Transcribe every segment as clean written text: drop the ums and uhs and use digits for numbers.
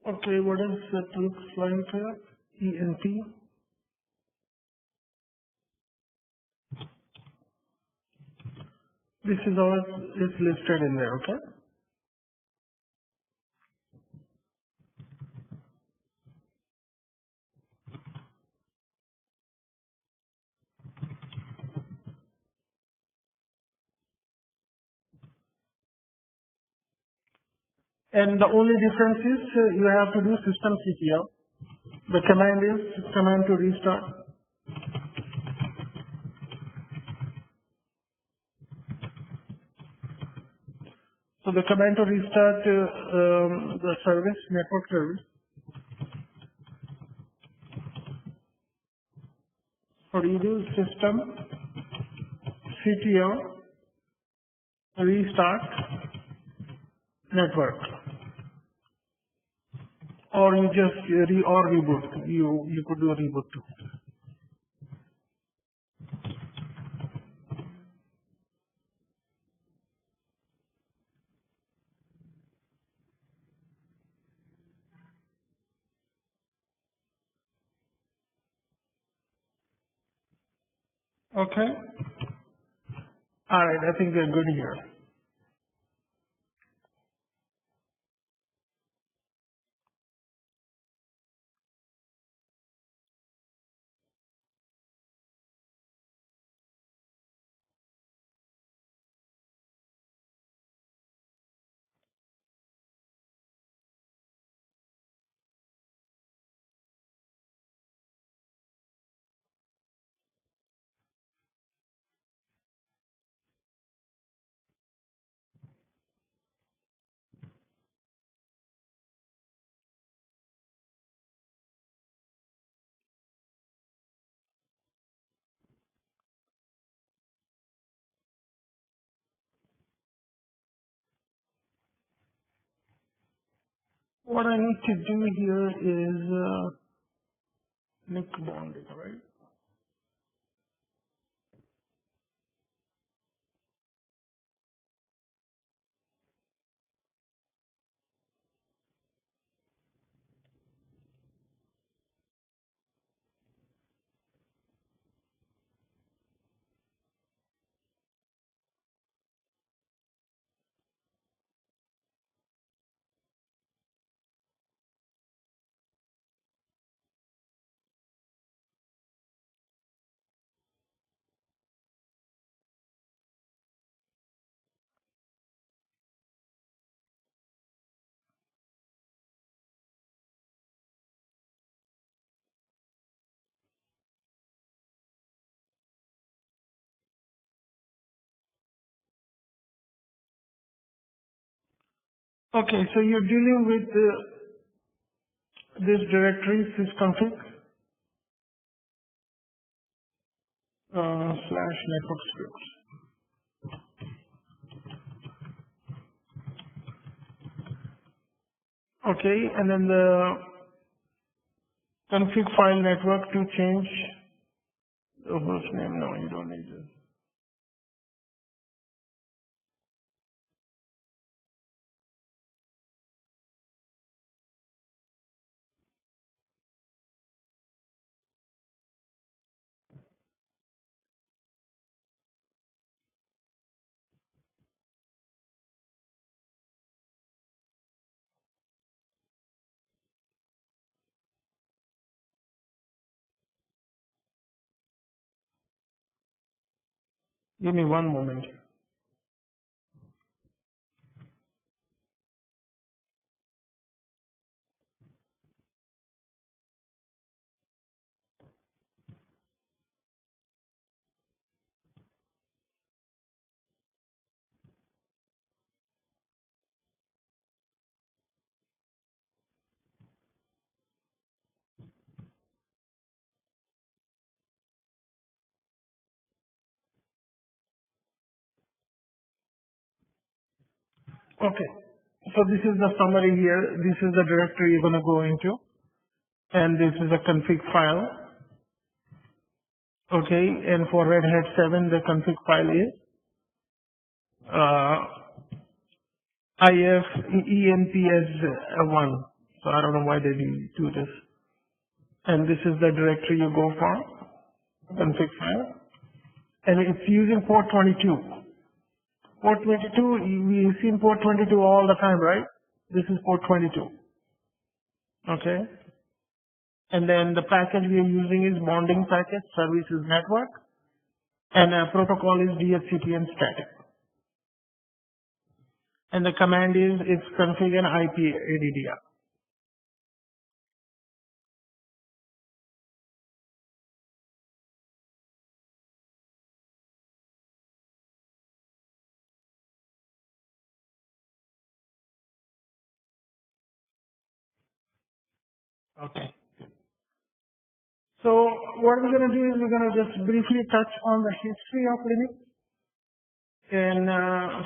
Okay, what does it looks like here? ENP. This is all is listed in there, okay? And the only difference is you have to do system CTL. The command is command to restart. So the command to restart the service, network service. So you do system CTL restart network, or you just reboot. You could do a reboot too. Okay. All right. I think we're good here. What I need to do here is Nick bonding, right? Okay, so you're dealing with this directory sysconfig slash network scripts. Okay, and then the config file network to change the host name. No, you don't need this. Give me one moment. Okay, so this is the summary here. This is the directory you're going to go into, and this is a config file. Okay, and for Red Hat 7, the config file is if enps1. So I don't know why they do this. And this is the directory you go for, config file. And it's using port 22. Port 22, we've seen port 22 all the time, right? This is port 22. Okay. And then the package we are using is bonding package, services network, and protocol is DHCP and static. And the command is it's config and IP ADDR. Okay. So what we're going to do is we're going to just briefly touch on the history of Linux, and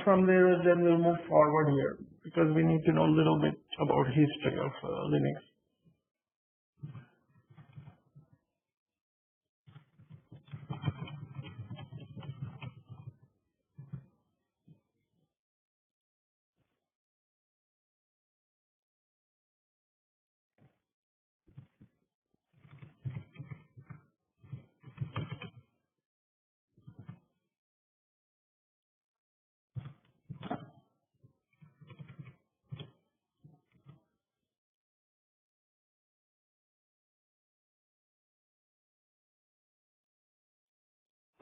from there then we'll move forward here because we need to know a little bit about history of Linux.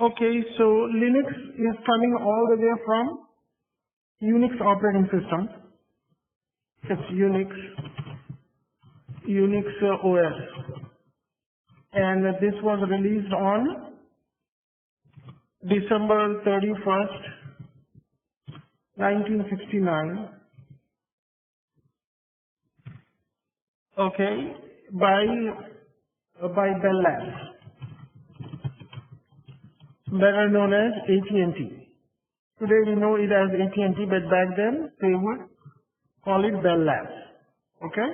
Okay, so Linux is coming all the way from Unix operating system. It's Unix OS. And this was released on December 31st, 1969. Okay, by Bell Labs, better known as AT&T. Today we know it as AT&T, but back then they would call it Bell Labs. Okay?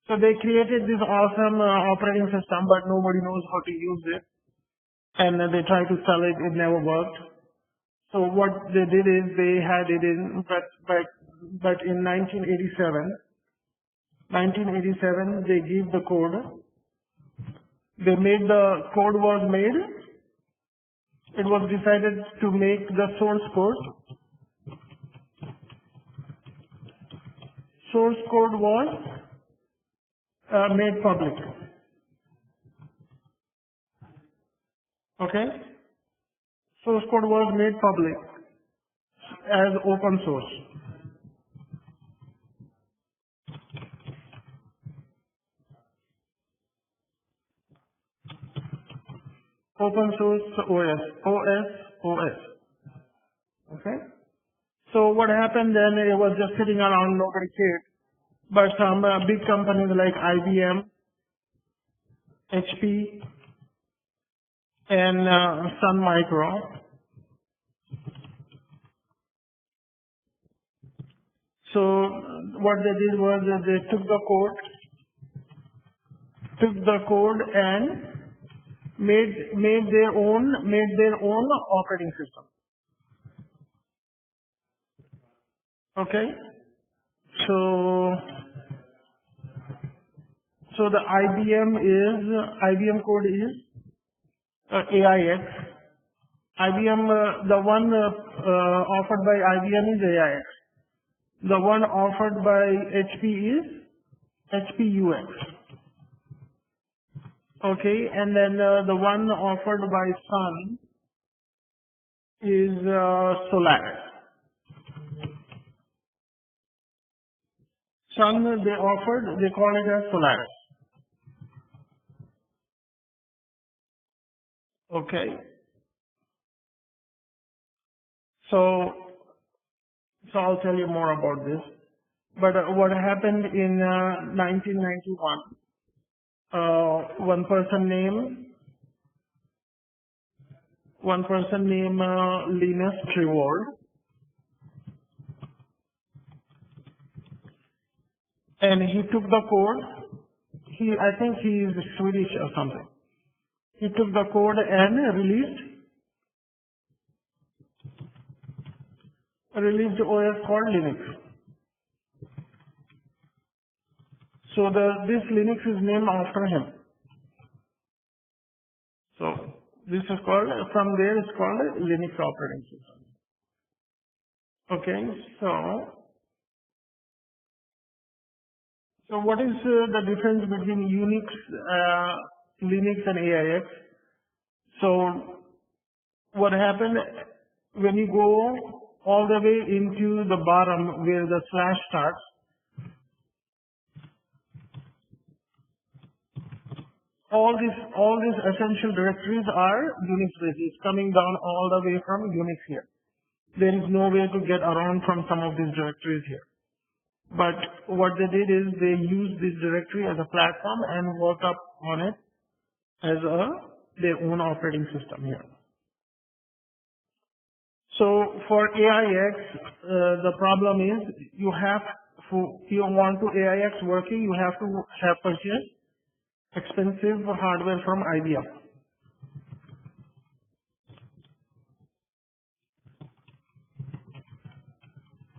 So they created this awesome operating system, but nobody knows how to use it. And they tried to sell it, it never worked. So what they did is they had it in, but in 1987, they gave the code. They made the code was made. It was decided to make the source code. Source code was made public. Okay? Source code was made public as open source. Open source OS. Okay? So what happened then, it was just sitting around, nobody cared. But some big companies like IBM, HP, and Sun Micro. So what they did was that they took the code and made their own operating system. Okay, so the IBM code is AIX. IBM, the one offered by IBM is AIX. The one offered by HP is HPUX. Okay, and then the one offered by Sun is Solaris. Sun they call it as Solaris. Okay. So I'll tell you more about this. But what happened in 1991, one person named Linus Torvald, and he took the code. I think he is Swedish or something. He took the code and released OS called Linux. So this Linux is named after him. So this is called, from there it's called a Linux operating system. Okay, so what is the difference between Unix, Linux and AIX? So what happened when you go all the way into the bottom where the slash starts, all these essential directories are Unix based. It's coming down all the way from Unix here. There is no way to get around from some of these directories here. But what they did is they used this directory as a platform and worked up on it as their own operating system here. So for AIX, the problem is you want to AIX working, you have to have purchased expensive hardware from IBM.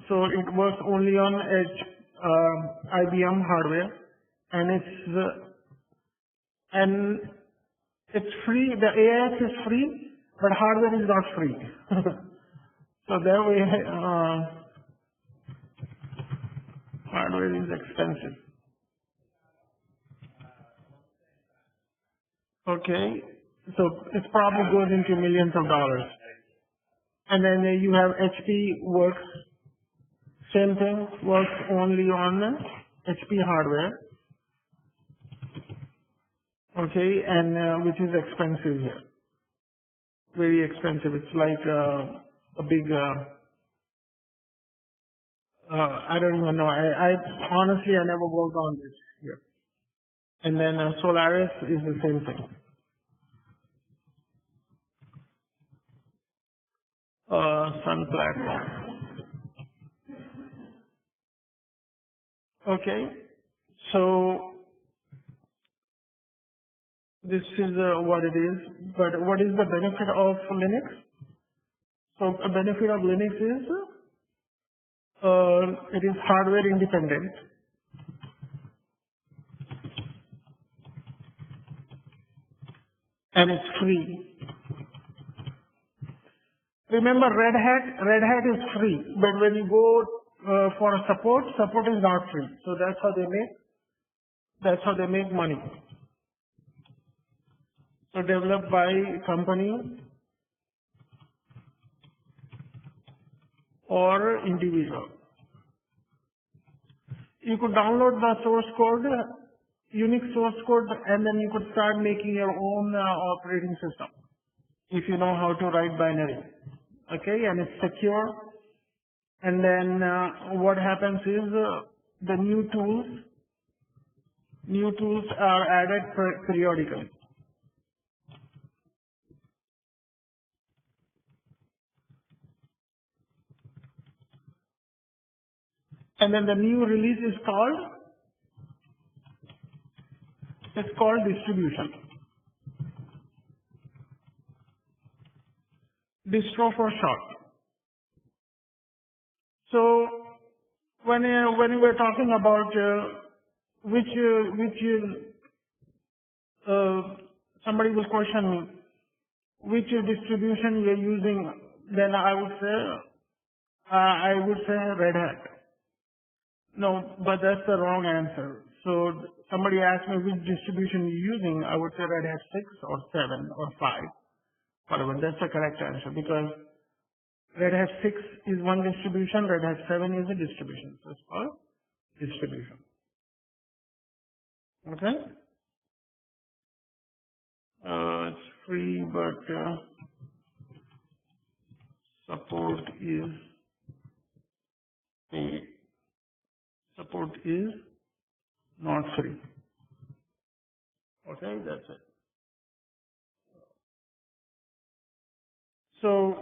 So it works only on IBM hardware, and it's free. The AIX is free, but hardware is not free. So that way, hardware is expensive. Okay, so it probably goes into millions of dollars. And then you have HP works, same thing, works only on HP hardware. Okay, and which is expensive here. Very expensive. It's like a big, I don't even know. I honestly, I never worked on this here. And then Solaris is the same thing. Sun platform. Okay, so this is what it is. But what is the benefit of Linux? So a benefit of Linux is it is hardware independent. And it's free. Remember, Red Hat is free, but when you go for a support is not free. So that's how they make money. So developed by company or individual. You could download the source code, Unix source code, and then you could start making your own operating system if you know how to write binary. Okay, and it's secure. And then what happens is the new tools are added periodically. And then the new release is called distribution. Distro for short. So when we were talking about somebody will question me, which distribution we are using, then I would say Red Hat. No, but that's the wrong answer. So somebody asked me which distribution you're using, I would say Red Hat 6 or 7 or 5. Whatever, that's the correct answer, because Red Hat 6 is one distribution, Red Hat 7 is a distribution. So it's called distribution. Okay? It's free, but support is paid. Support is not free. Okay, that's it. So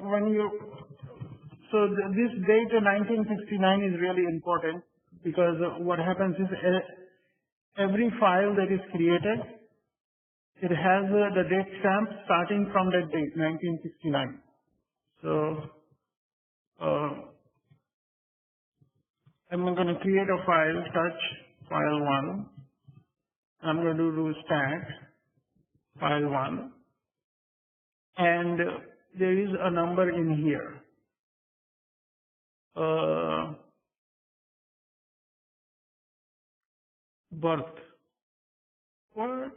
this date 1969 is really important, because what happens is every file that is created, it has the date stamp starting from that date, 1969. So I'm going to create a file, touch file 1. I'm going to do stat file 1, and there is a number in here. Birth. What?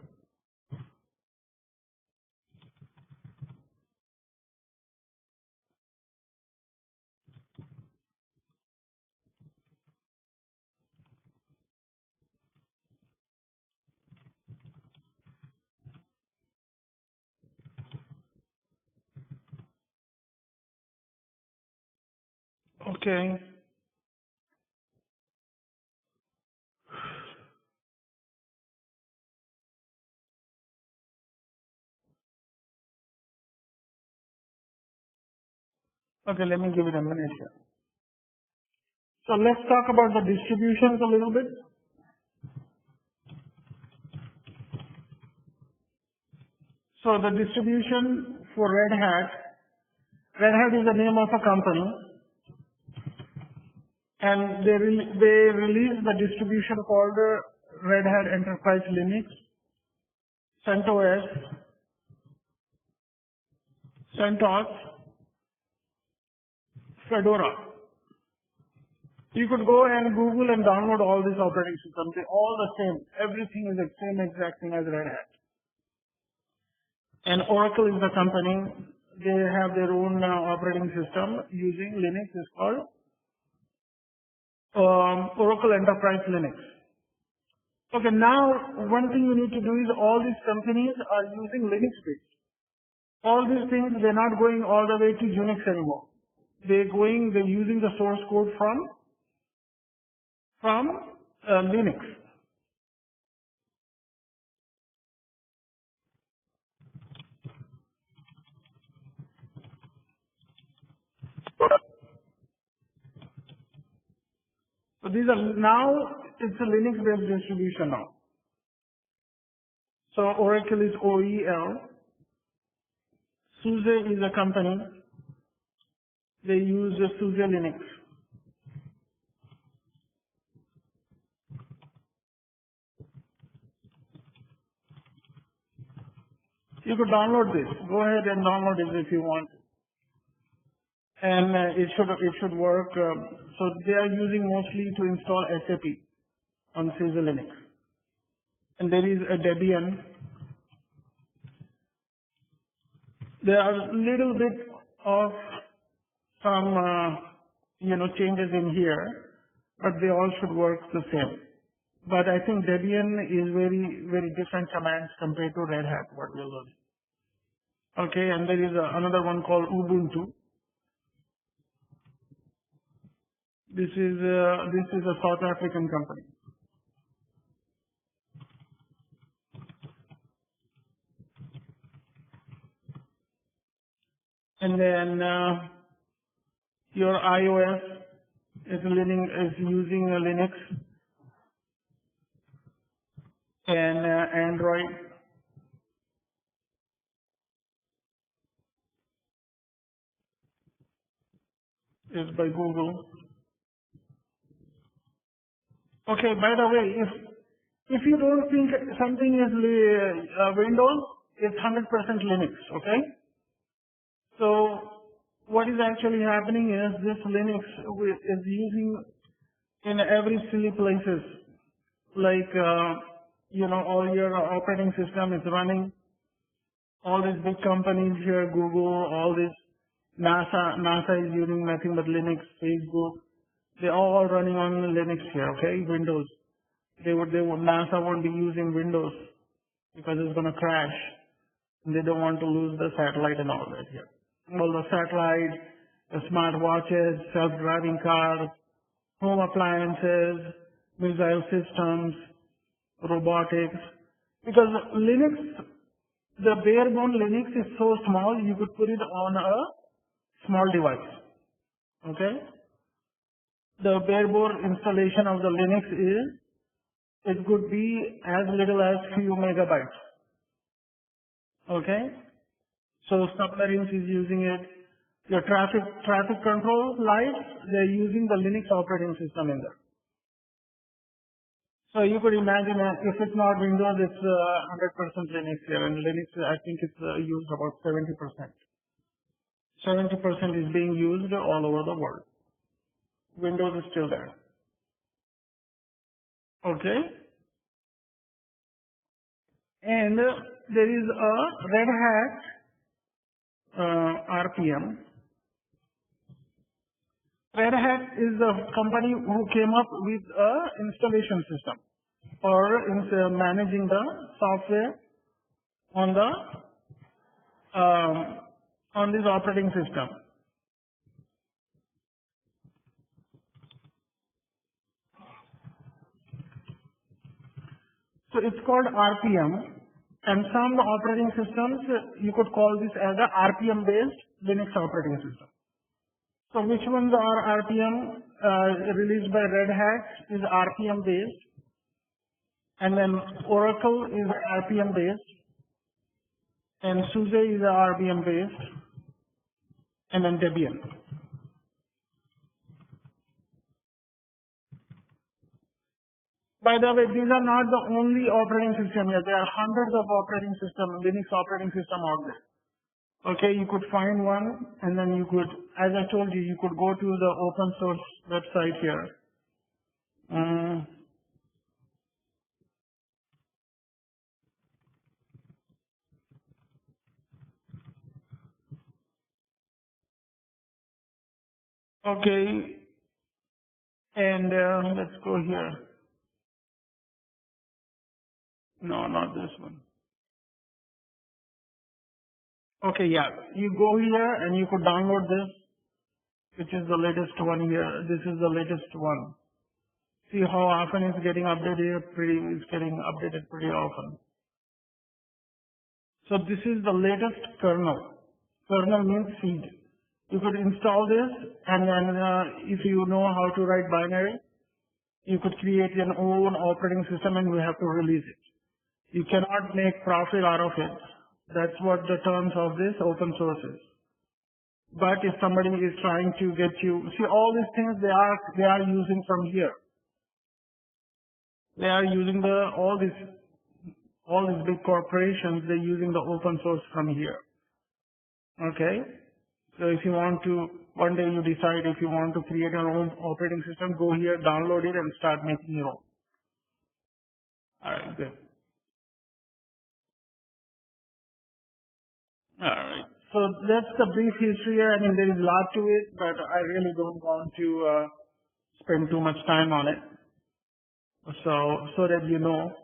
Okay. Okay, let me give it a minute here. So let's talk about the distributions a little bit. So the distribution for Red Hat is the name of a company, and they released the distribution called Red Hat Enterprise Linux, CentOS, CentOS, Fedora. You could go and Google and download all these operating systems. They're all the same. Everything is the same exact thing as Red Hat. And Oracle is the company. They have their own operating system using Linux. It's called Oracle Enterprise Linux. Okay, now one thing you need to do is all these companies are using Linux based. All these things, they're not going all the way to Unix anymore. They're using the source code from Linux. So these are now, it's a Linux based distribution now. So Oracle is OEL. SUSE is a company. They use the SUSE Linux. You could download this. Go ahead and download it if you want. And it should work. So they are using mostly to install SAP on SUSE Linux. And there is a Debian. There are little bit of some changes in here, but they all should work the same. But I think Debian is very, very different commands compared to Red Hat, what we're learning. Okay, and there is another one called Ubuntu. This is a South African company. And then your iOS is using Linux, and Android is by Google. Okay, by the way, if you don't think something is Windows, it's 100% Linux, okay? So what is actually happening is this Linux is using in every silly places, like, all your operating system is running, all these big companies here, Google, all this, NASA is using nothing but Linux, Facebook, they're all running on Linux here, okay, Windows. NASA won't be using Windows because it's going to crash. They don't want to lose the satellite and all that here. All the satellite, the smart watches, self-driving cars, home appliances, missile systems, robotics. Because Linux, the bare bone Linux is so small, you could put it on a small device. Okay? The bare bone installation of the Linux it could be as little as few megabytes. Okay? So submarines is using it. Your traffic control lights, they're using the Linux operating system in there. So you could imagine if it's not Windows, it's 100% Linux here, and Linux, I think it's used about 70%. 70% is being used all over the world. Windows is still there. Okay? And there is a Red Hat RPM. Red Hat is a company who came up with a installation system for managing the software on the on this operating system. So it's called RPM, and some operating systems you could call this as a RPM based Linux operating system. So which ones are RPM released by Red Hat is RPM based, and then Oracle is RPM based, and SUSE is RPM based, and then Debian. By the way, these are not the only operating system here. There are hundreds of operating systems, Linux operating system out there. Okay, you could find one, and then you could, as I told you, you could go to the open source website here. Okay, and let's go here. No, not this one. Okay, yeah, you go here and you could download this, which is the latest one here. This is the latest one. See how often it's getting updated? It's getting updated pretty often. So this is the latest kernel. Kernel means seed. You could install this, and then if you know how to write binary, you could create your own operating system, and we have to release it. You cannot make profit out of it. That's what the terms of this open source is. But if somebody is trying to get you, see all these things they are using from here. They are using all these big corporations. They're using the open source from here. Okay. So if you want to, one day you decide if you want to create your own operating system, go here, download it, and start making your own. All right, good. All right. So that's the brief history. I mean, there is a lot to it, but I really don't want to spend too much time on it. So that you know,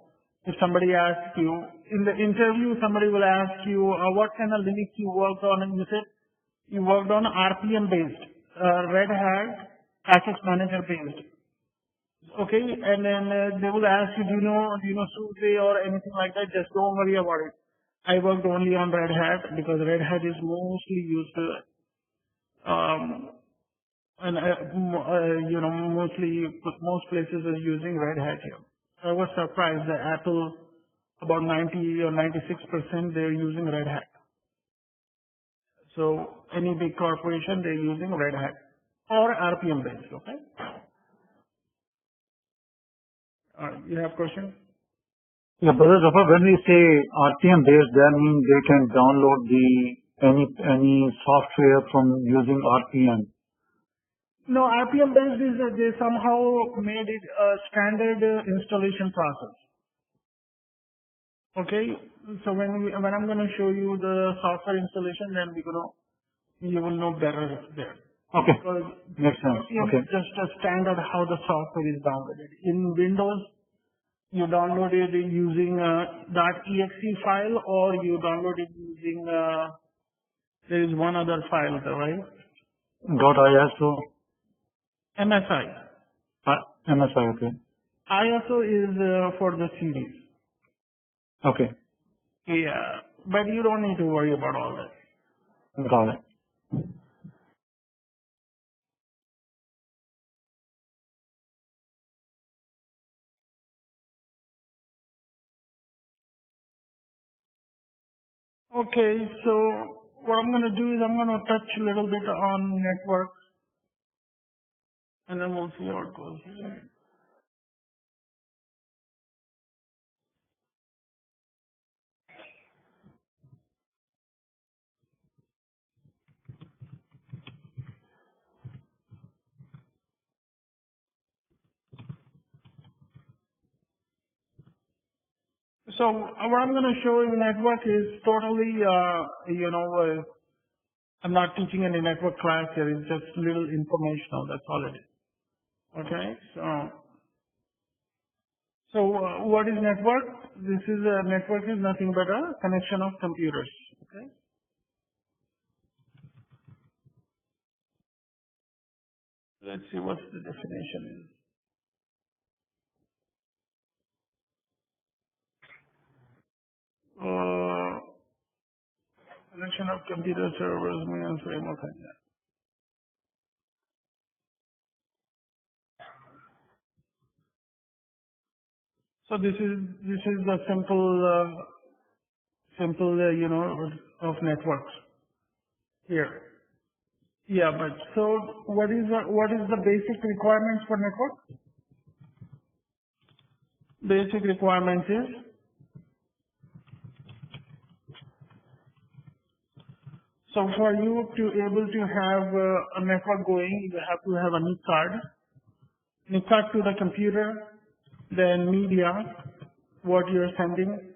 if somebody asks you, in the interview, somebody will ask you, what kind of Linux you worked on, and you said, you worked on RPM based, Red Hat Access Manager based. Okay, and then they will ask you, do you know SUSE or anything like that? Just don't worry about it. I worked only on Red Hat because Red Hat is mostly used, mostly most places are using Red Hat here. I was surprised that Apple, about 90 or 96%, they're using Red Hat. So any big corporation, they're using Red Hat or RPM based, okay? You have question? Yeah, Brother Zafar, when we say RPM based, that means they can download any software from using RPM. No, RPM based is they somehow made it a standard installation process. Okay, so when I'm going to show you the software installation, then you will know better there. Okay, because makes sense. Okay, just a standard how the software is downloaded. In Windows, you download it using .exe file, or you download it using there is one other file, right? .iso. MSI. MSI, okay. ISO is for the series. Okay. Yeah, but you don't need to worry about all that. Got it. Okay, so what I'm going to do is I'm going to touch a little bit on network, and then we'll see how it goes. So what I'm going to show in the network is totally, I'm not teaching any network class here. It's just little informational. That's all it is. Okay. So what is network? This is a network is nothing but a connection of computers. Okay. Let's see what the definition is. Connection of computer servers, main framework. So this is the simple of networks here. Yeah, but so what is the basic requirements for network? Basic requirements is so for you to able to have a network going, you have to have a NIC card to the computer, then media, what you're sending,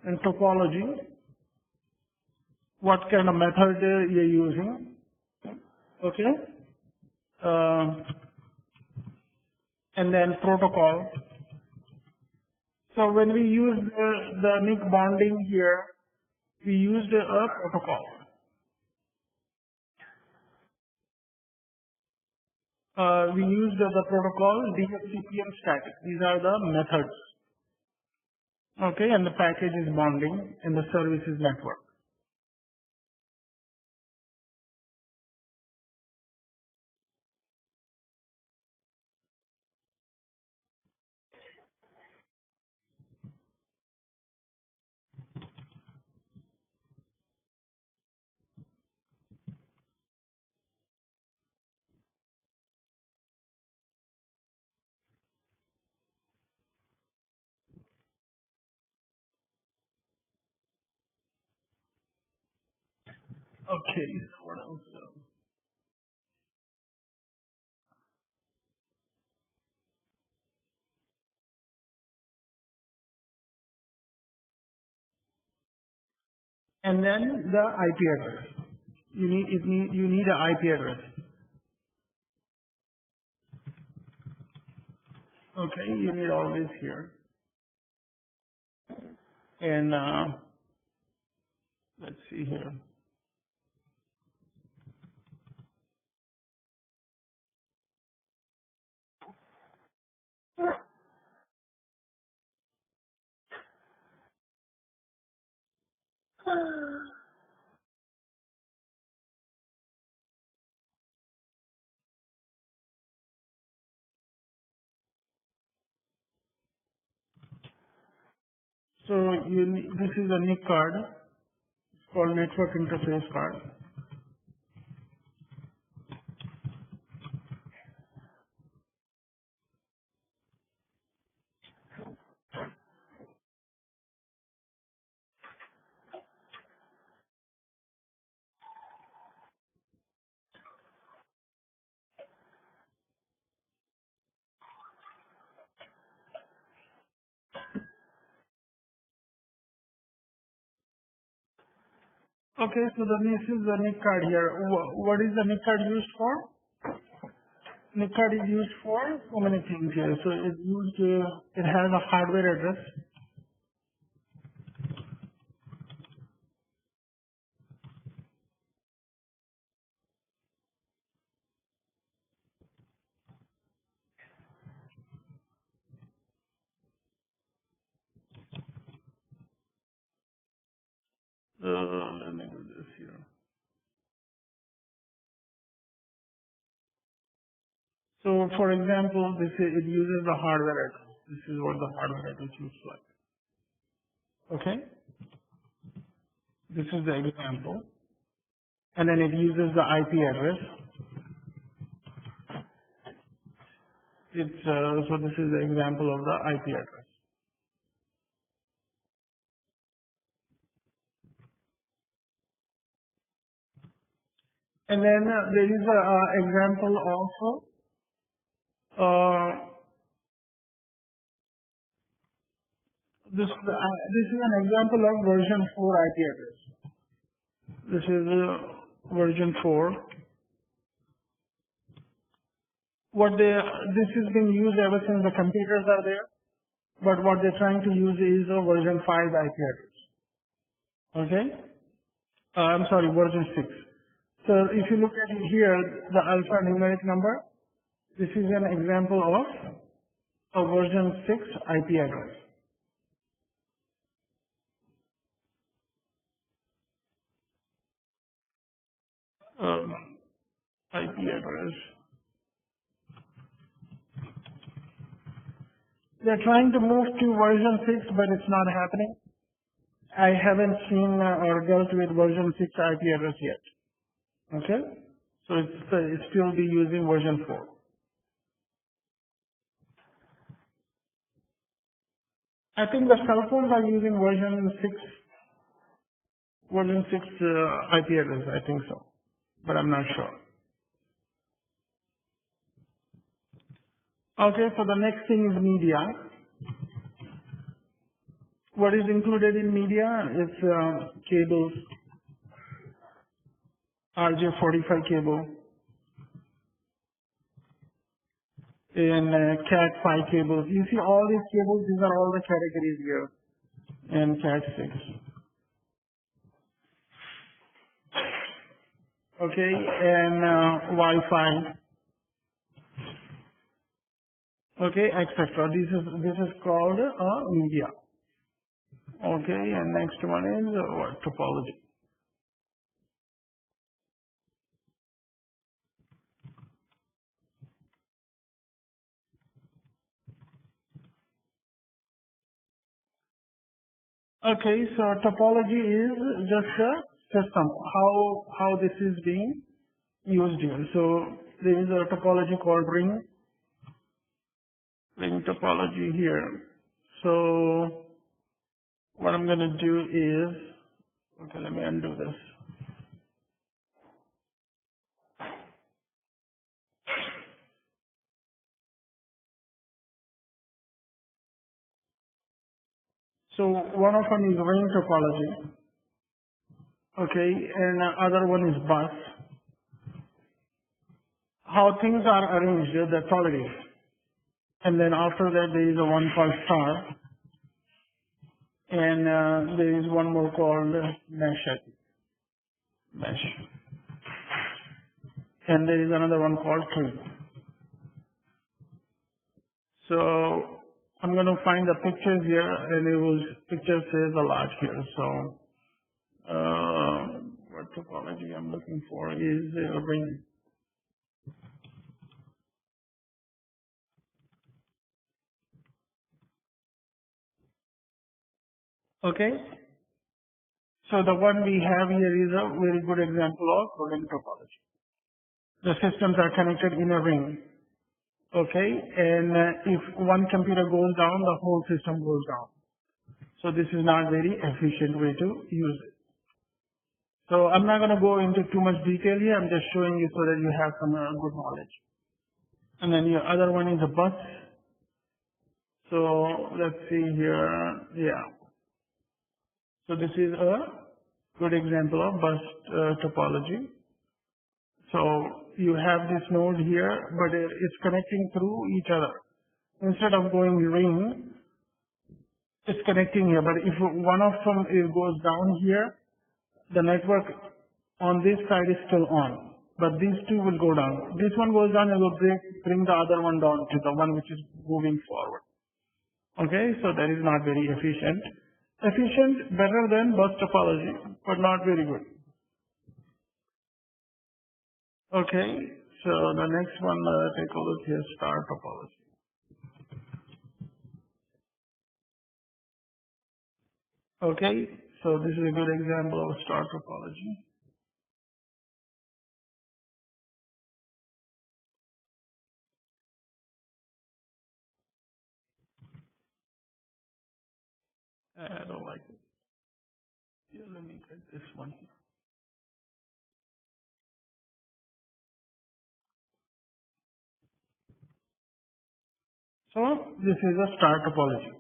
and topology, what kind of method you're using, okay, and then protocol. So when we use the NIC bonding here, we used a protocol. We used the protocol DHCP static. These are the methods. Okay, and the package is bonding and the service is network. Okay, so what else? And then the IP address. You need an IP address. Okay, you need always here. And let's see here. So this is a NIC card. It's called network interface card. Okay, so this is the NIC card here. What is the NIC card used for? NIC card is used for so many things here. So it's used, it has a hardware address. Let me do this here. So for example, it uses the hardware address. This is what the hardware address looks like. Okay? This is the example. And then it uses the IP address. So this is the example of the IP address. And then there is an example also. this is an example of version 4 IP address. This is version 4. This has been used ever since the computers are there, but what they're trying to use is a version 5 IP address. Okay? I'm sorry, version 6. So if you look at it here, the alphanumeric number, this is an example of a version 6 IP address. IP address. They're trying to move to version 6, but it's not happening. I haven't seen or dealt with version 6 IP address yet. Okay? So it's still be using version 4. I think the cell phones are using version 6 IP address, I think so, but I'm not sure. Okay, so the next thing is media. What is included in media is cables, RJ45 cable, and Cat5 cables. You see all these cables, these are all the categories here, and Cat6. Okay, and Wi-Fi. Okay, etc. This is called media. Okay, and next one is what? Topology. Okay, so topology is just a system, how this is being used here. So there is a topology called ring topology here. So what I'm going to do is, okay, let me undo this. So one of them is ring topology, okay, and the other one is bus. How things are arranged, that's all it is. And then after that there is a one called star, and there is one more called mesh, I think. Mesh. And there is another one called tree. So I'm going to find the pictures here, and picture says a lot here. So what topology I'm looking for is a ring. Okay. So the one we have here is a very good example of ring topology. The systems are connected in a ring. Okay, and if one computer goes down, the whole system goes down. So this is not very efficient way to use it. So I'm not going to go into too much detail here. I'm just showing you so that you have some good knowledge. And then your other one is a bus. So let's see here. Yeah. So this is a good example of bus topology. So you have this node here, but it's connecting through each other. Instead of going ring, it's connecting here. But if one of them goes down here, the network on this side is still on. But these two will go down. This one goes down and will bring the other one down to the one which is moving forward. Okay, so that is not very efficient. Efficient, better than bus topology, but not very good. Okay, so the next one, take a look here, star topology. Okay, so this is a good example of star topology. I don't like it. Yeah, let me get this one here. So this is a star topology.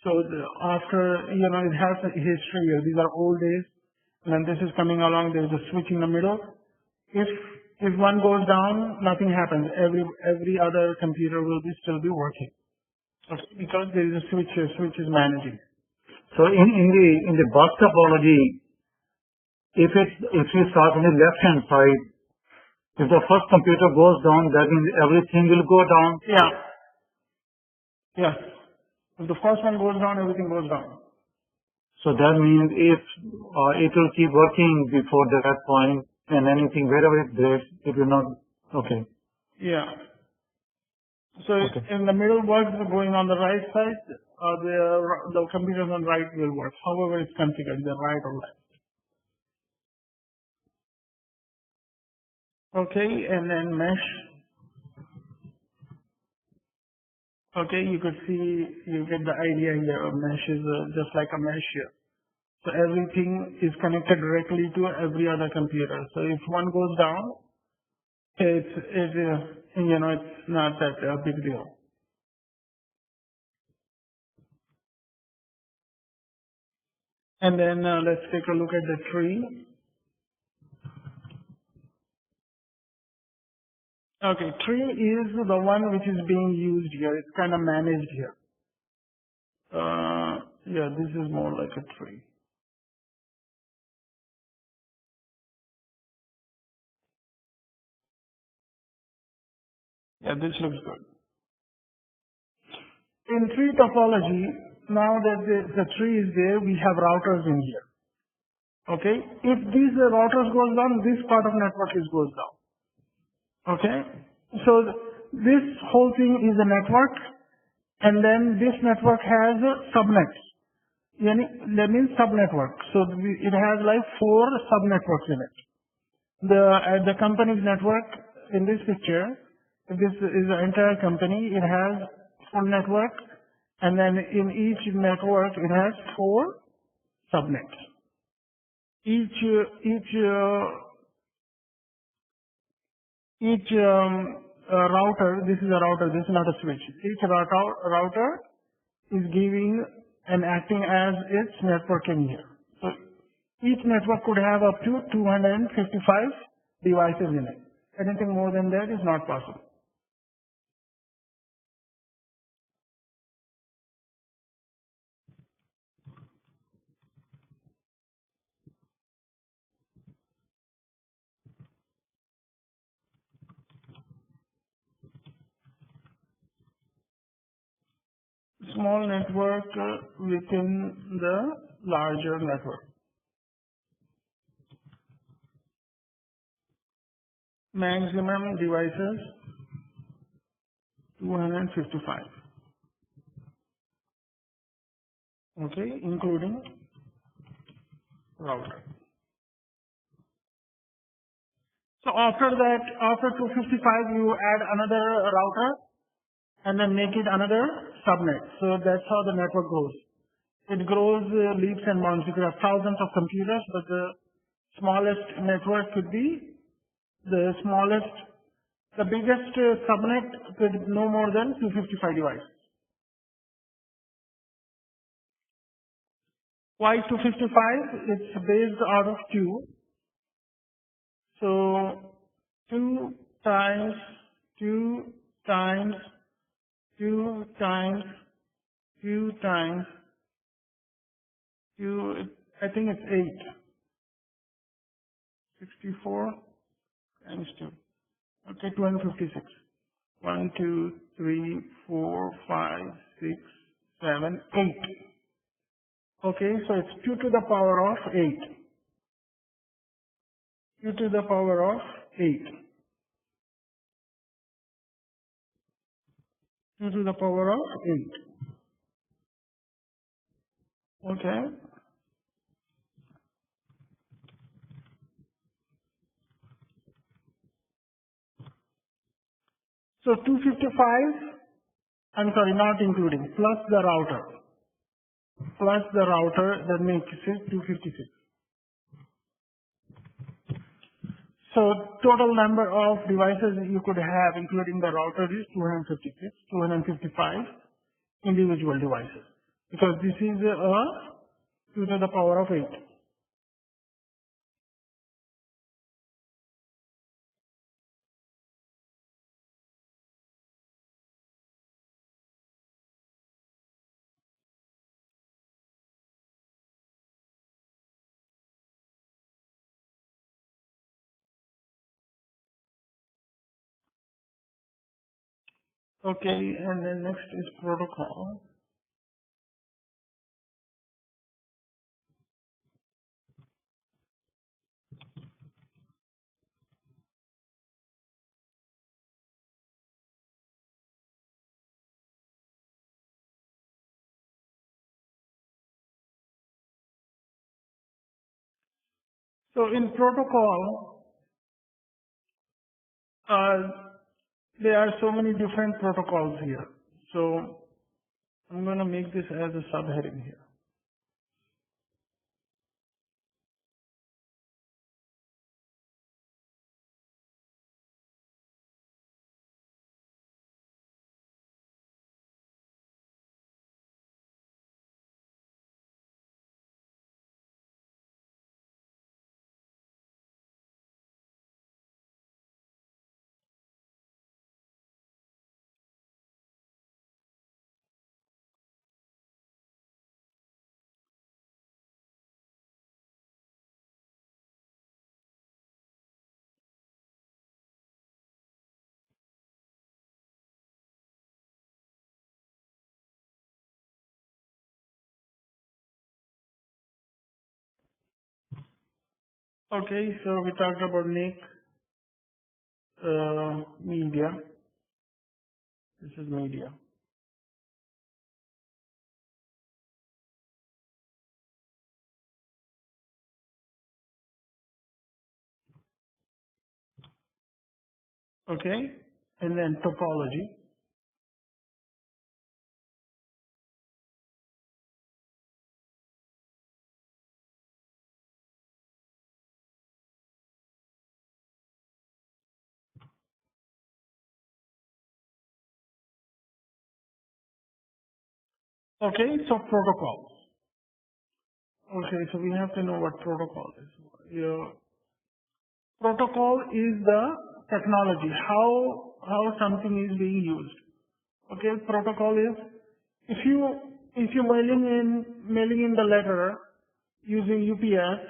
So after, it has a history here. These are old days. And then this is coming along. There is a switch in the middle. If one goes down, nothing happens. Every other computer will still be working. Okay, because there is a switch here. Switch is managing. So in the bus topology, if you start on the left hand side, if the first computer goes down, that means everything will go down. Yeah. Yes. If the first one goes down, everything goes down. So that means if it will keep working before that point, and anything wherever it breaks, it will not. Okay. Yeah. So in the middle works going on the right side, the computers on right will work. However it's configured, the right or left. Okay, and then mesh. Okay, you could see, you get the idea here. A mesh is just like a mesh here. So everything is connected directly to every other computer. So if one goes down, it's not that big deal. And then let's take a look at the tree. Okay, tree is the one which is being used here. It's kind of managed here. Yeah, this is more like a tree. Yeah, this looks good. In tree topology, now that the tree is there, we have routers in here. Okay, if these routers goes down, this part of network goes down. Okay, so this whole thing is a network, and then this network has subnets. That means subnetwork. So it has like 4 subnetworks in it. The company's network in this picture, if this is the entire company, it has full network, and then in each network it has 4 subnets. Each router, this is a router, this is not a switch. Each router is giving and acting as its network in here. So each network could have up to 255 devices in it. Anything more than that is not possible. Small network within the larger network. Maximum devices 255. Okay, including router. So after that, after 255, you add another router and then make it another subnet. So that's how the network grows. It grows leaps and bounds. You could have thousands of computers, but the smallest network could be the smallest, the biggest subnet could no more than 255 devices. Why 255? It's based out of 2. So 2 times 2 times 2 times 2 times 2, I think it's 8. 64 times 2. Okay, 256. 1, 2, 3, 4, 5, 6, 7, 8. Okay, so it's 2 to the power of 8. 2 to the power of 8. 2 to the power of 8. Okay. So 255, I'm sorry, not including, plus the router. Plus the router, that makes it 256. So total number of devices you could have, including the router, is 256, 255 individual devices. because this is a 2 to the power of 8. Okay, and then next is protocol. So in protocol, there are so many different protocols here. So I'm going to make this as a subheading here. Okay, so we talked about NIC, media. This is media. Okay, and then topology. Okay, so protocol. Okay, so we have to know what protocol is. Yeah. Protocol is the technology, how something is being used. Okay, protocol is if you mailing in the letter using UPS.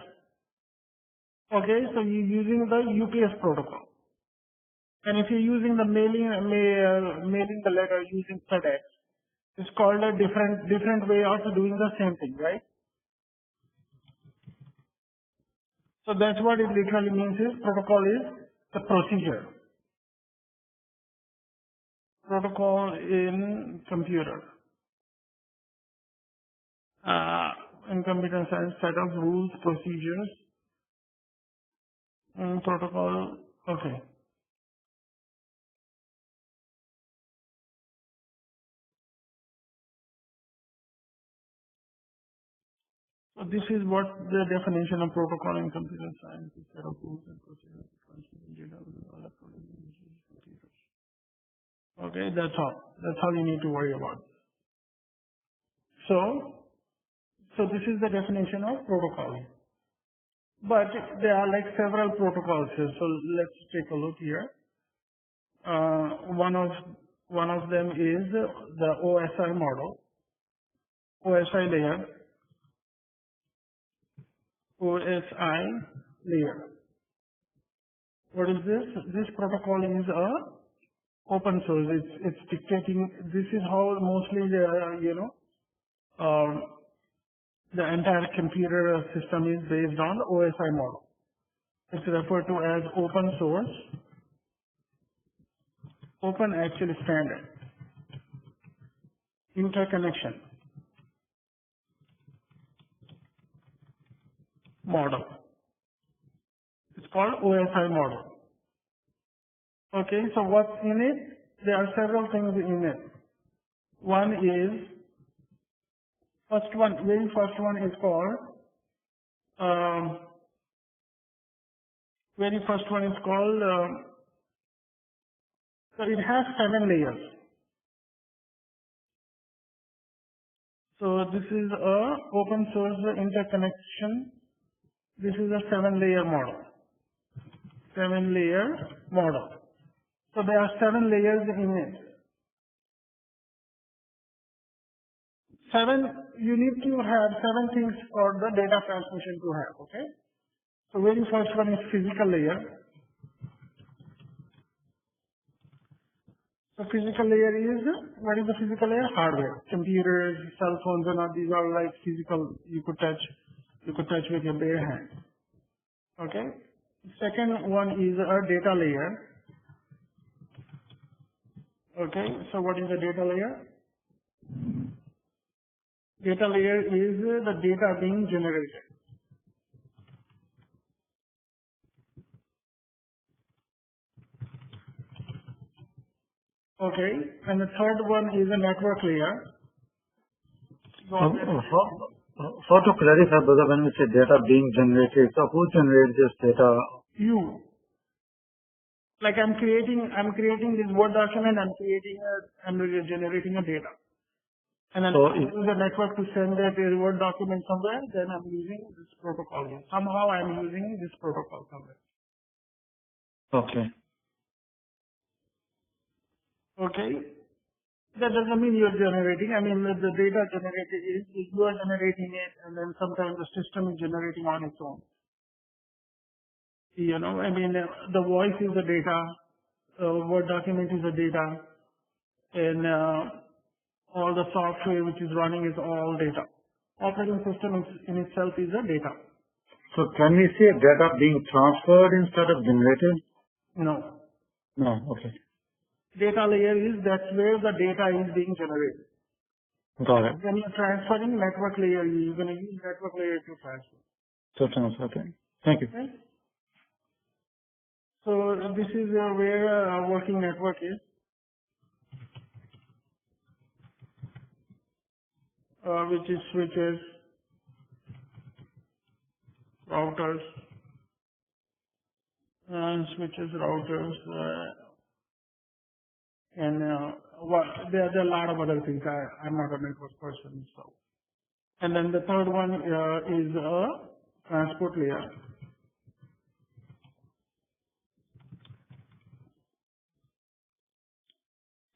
Okay, so you're using the UPS protocol. And if you're using the mailing the letter using FedEx, it's called a different way of doing the same thing, right? So that's what it literally means is protocol is the procedure. Protocol in computer. In computer science, set of rules, procedures, protocol. Okay. So this is what the definition of protocol in computer science is: set of rules and procedures to transmitting data with electronic computers. Okay, that's all. That's all you need to worry about. So this is the definition of protocol. But there are like several protocols here. So let's take a look here. One of them is the OSI model, OSI layer, OSI layer. What is this? This protocol is a open source. It's dictating. This is how mostly the entire computer system is based on OSI model. It's referred to as open source, open actual standard, interconnection model. It's called OSI model. Okay, so what's in it? There are several things in it. One is, very first one is called, so it has 7 layers. So So this is a open source interconnection. This is a 7-layer model. 7-layer model. So there are 7 layers in it. You need to have 7 things for the data transmission to have, okay? So very first one is physical layer. So physical layer is, what is the physical layer? Hardware. Computers, cell phones and all these are like physical, you could touch with your bare hand. Okay? Second one is a data layer. Okay, so what is the data layer? Data layer is the data being generated. Okay, and the third one is a network layer. So to clarify, brother, when we say data being generated, so who generates this data? You. Like I'm creating this Word document, I'm generating a data. And then I use the network to send that Word document somewhere, then I'm using this protocol here. Somehow I'm using this protocol somewhere. Okay. Okay. That doesn't mean you're generating. I mean, the data generated is you are generating it, and then sometimes the system is generating on its own. You know, I mean, the voice is the data, Word document is the data, and all the software which is running is all data. Operating system in itself is a data. So can we say data being transferred instead of generated? No. No, okay. Data layer is, that's where the data is being generated. Got it. When you're transferring network layer, you're going to use network layer to transfer. So transfer, okay. Thank you. Okay? So this is where a working network is. Which is switches, routers, and there are a lot of other things. I'm not a network person, so. And then the third one is a transport layer.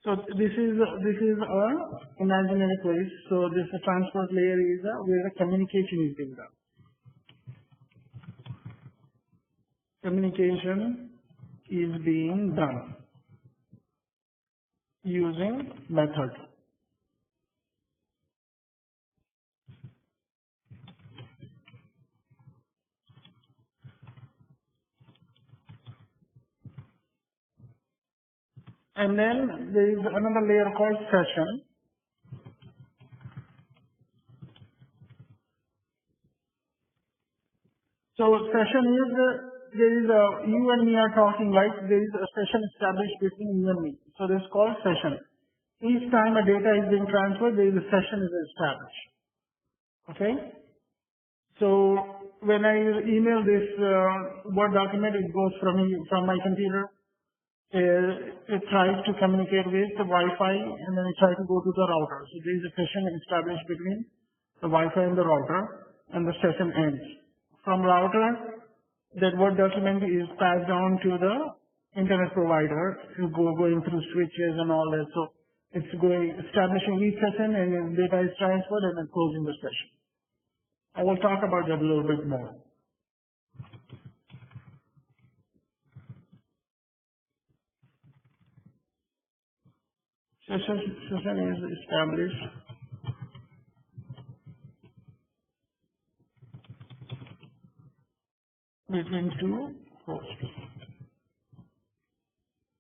So this is a imaginary place. So this transport layer is where the communication is being done. Communication is being done using method. And then there is another layer called session. So session is, you and me are talking, like there is a session established between you and me. So this is called session. Each time a data is being transferred, there is a session is established. Okay? So when I email this Word document, it goes from my computer. It tries to communicate with the Wi-Fi, and then it tries to go to the router. So there is a session established between the Wi-Fi and the router, and the session ends. From router, that Word document is passed on to the internet provider, going through switches and all that. So it's establishing each session, and then data is transferred, and then closing the session. I will talk about that a little bit more. Session is established between two hosts.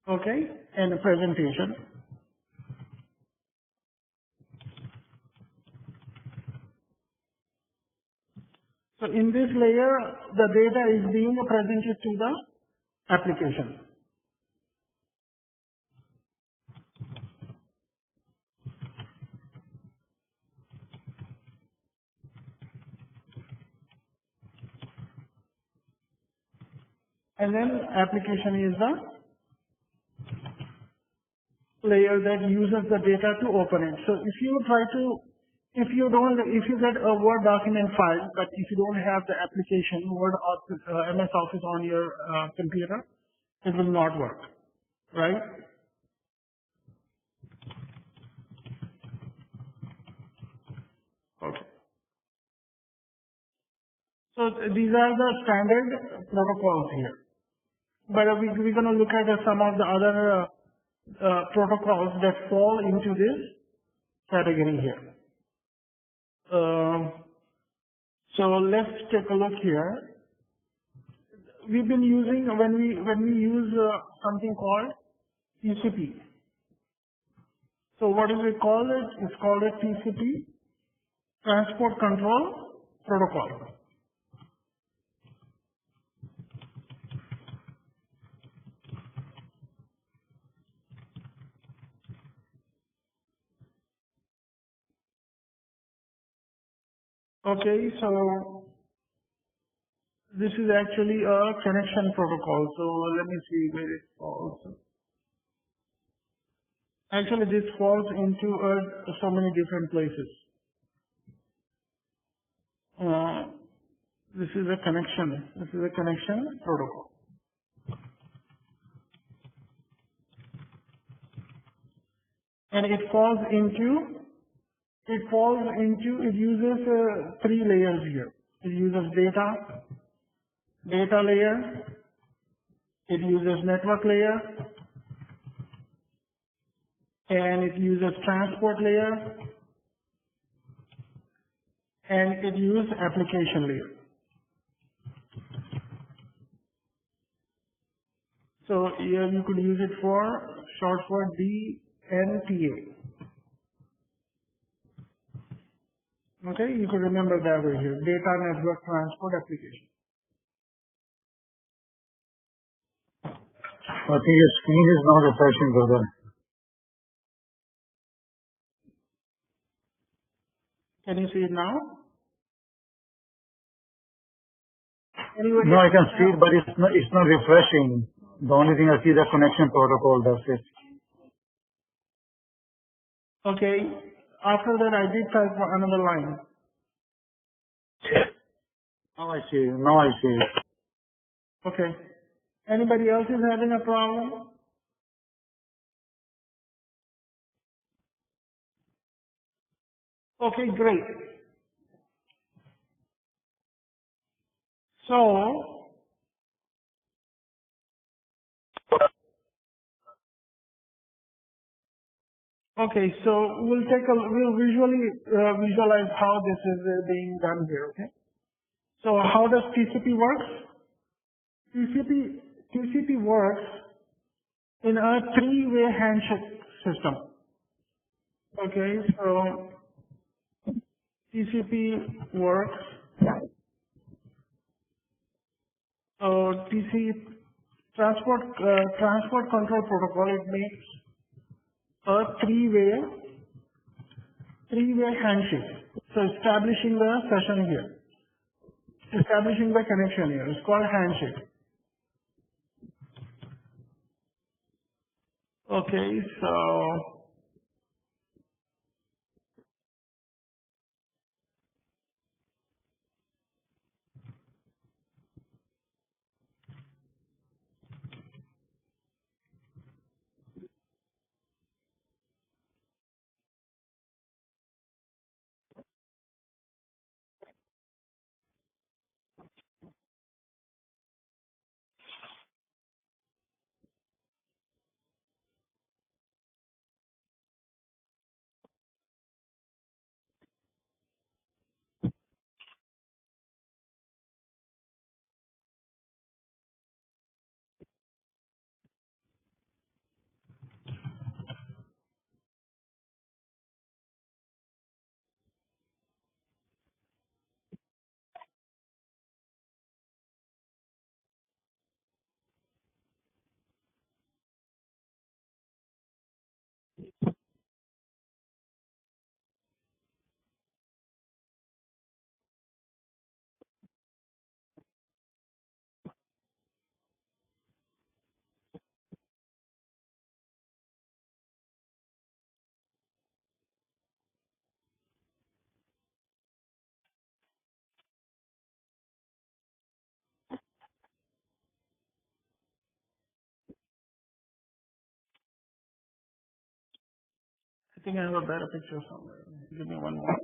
Okay, and a presentation. So in this layer, the data is being presented to the application. And then application is the layer that uses the data to open it. So if you try to if you get a Word document file, but if you don't have the application Word Office, MS Office on your computer, it will not work, right? Okay. So these are the standard protocols here. But we're going to look at some of the other protocols that fall into this category here. So let's take a look here. We've been using, when we use something called TCP. So what is it called? It's called a TCP, Transport Control Protocol. Okay, so this is actually a connection protocol. So let me see where it falls. Actually, this falls into so many different places. This is a connection. This is a connection protocol. And it uses three layers here. It uses data layer, it uses network layer, and it uses transport layer, and it uses application layer. So here you could use it for short for DNPA. Okay, you could remember that way here, data network transport application. I think your screen is not refreshing, brother. Can you see it now? Anyway, No, I can see it, but it's not refreshing. The only thing I see is the connection protocol, that's it. okay, after that I did type another line. Now I see. Okay. Anybody else is having a problem? Okay, great. So, okay, so we'll visually visualize how this is being done here, okay? So how does TCP works? TCP works in a three-way handshake system. Okay, so TCP works. So transport control protocol, it makes a three-way handshake. So establishing the session here, establishing the connection here. It's called handshake. Okay, so I think I have a better picture somewhere. Give me one more.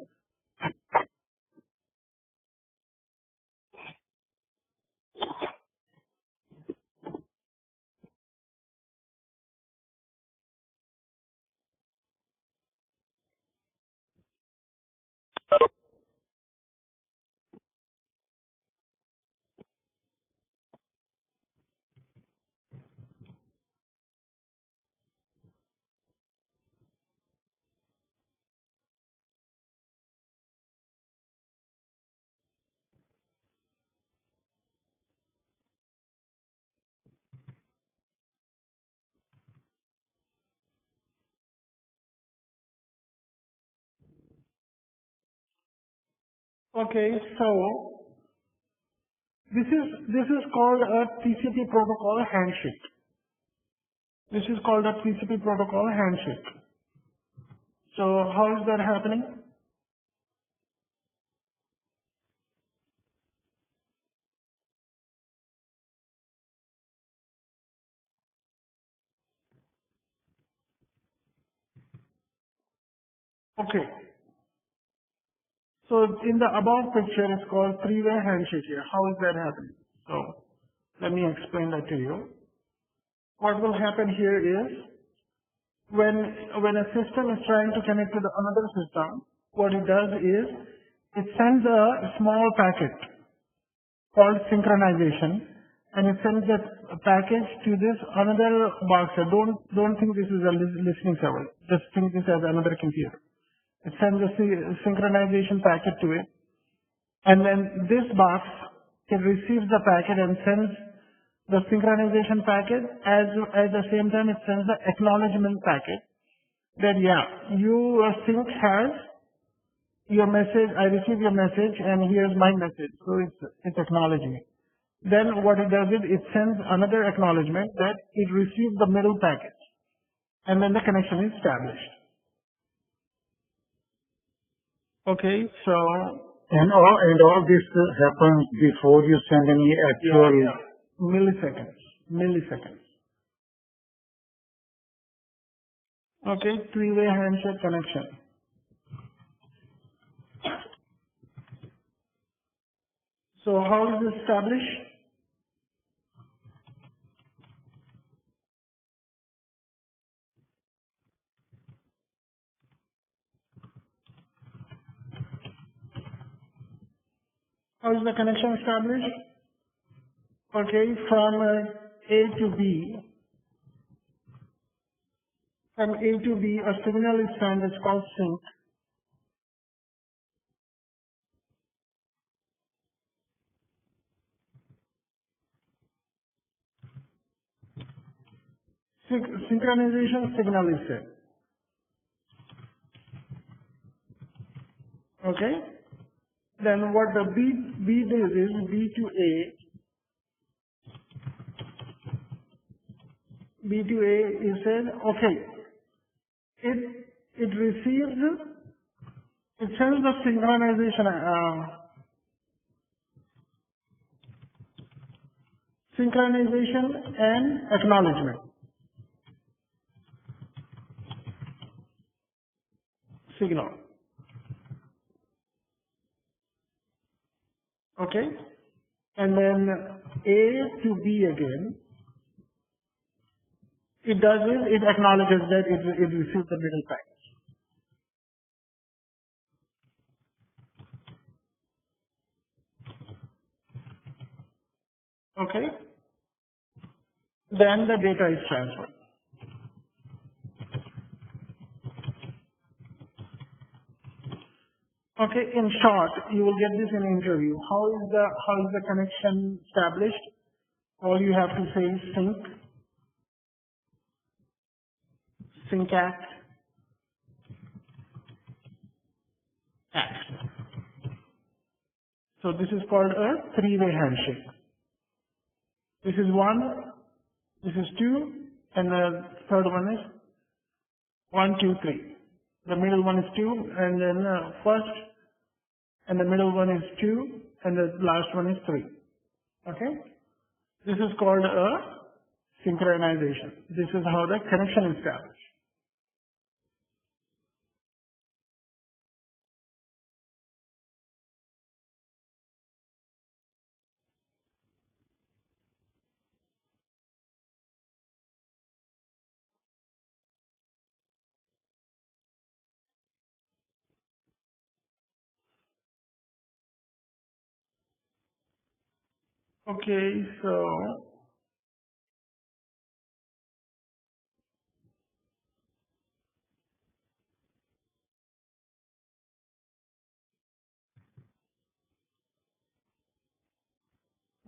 Okay, so this is called a TCP protocol handshake. This is called a TCP protocol handshake. So how is that happening? Okay. So in the above picture, it's called three-way handshake here. How is that happening? So let me explain that to you. What will happen here is when a system is trying to connect to the another system, what it does is it sends a small packet called synchronization, and it sends that package to this another box. Don't think this is a listening server. Just think this as another computer. It sends a synchronization packet to it, and then this box, it receives the packet and sends the synchronization packet. At the same time, it sends the acknowledgement packet that your sync has your message. I received your message, and here's my message. So it's acknowledging it. Then what it does is it sends another acknowledgement that it received the middle packet, and then the connection is established. Okay, so And all this happens before you send any actual. Milliseconds. Okay, three-way handshake connection. So how is this established? How is the connection established? Okay, from A to B. From A to B, a signal is sent. It's called sync. Synchronization signal is sent. Okay. Then what the B does is B to A is said, okay, it receives, it sends the synchronization and acknowledgement signal. Okay. And then A to B again, it does is it acknowledges that it received the middle package. Okay. Then the data is transferred. Okay, in short, you will get this in interview. How is the connection established? All you have to say is sync act. So this is called a three-way handshake. This is one, this is two, and the third one is 1, 2, 3. The middle one is 2, and then first, and the middle one is 2, and the last one is 3. Okay? This is called a synchronization. This is how the connection is established. Okay, so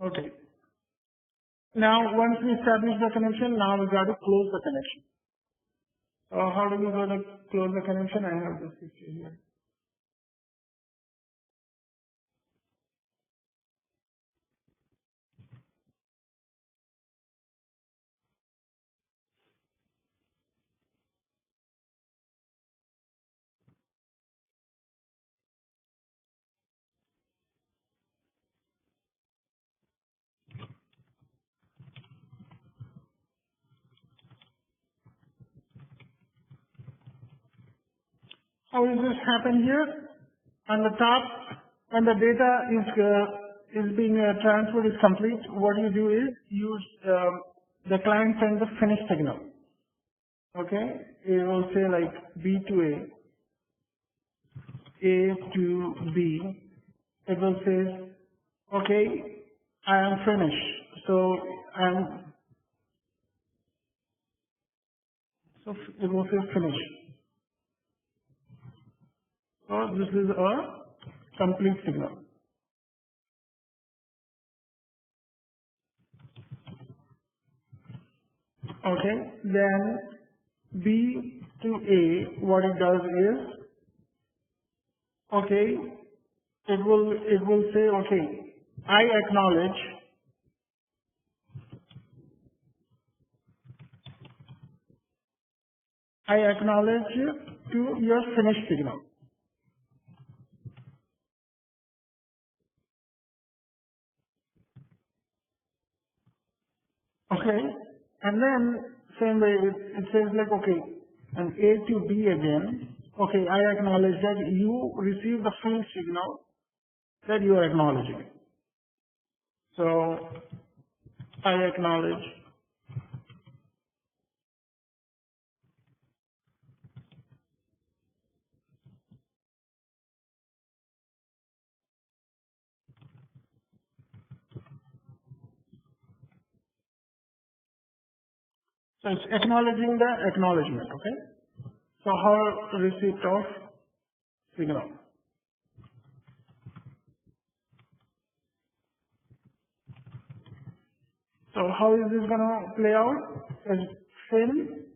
okay. Now once we establish the connection, now we got to close the connection. How do we go to close the connection? I have this picture here. How does this happen here? On the top, when the data is being transferred is complete, what you do is use the client sends the finished signal. Okay, it will say like B to A to B. It will say, okay, I am finished. So it will say finish. So this is a complete signal. Okay, then B to A, what it does is, okay, it will say, okay, I acknowledge to your finished signal. Okay, and then same way it says like, okay, and A to B again, okay, I acknowledge that you receive the field signal that you are acknowledging. So I acknowledge. So it's acknowledging the acknowledgement, okay? So how receipt of signal. So how is this gonna play out? Is fin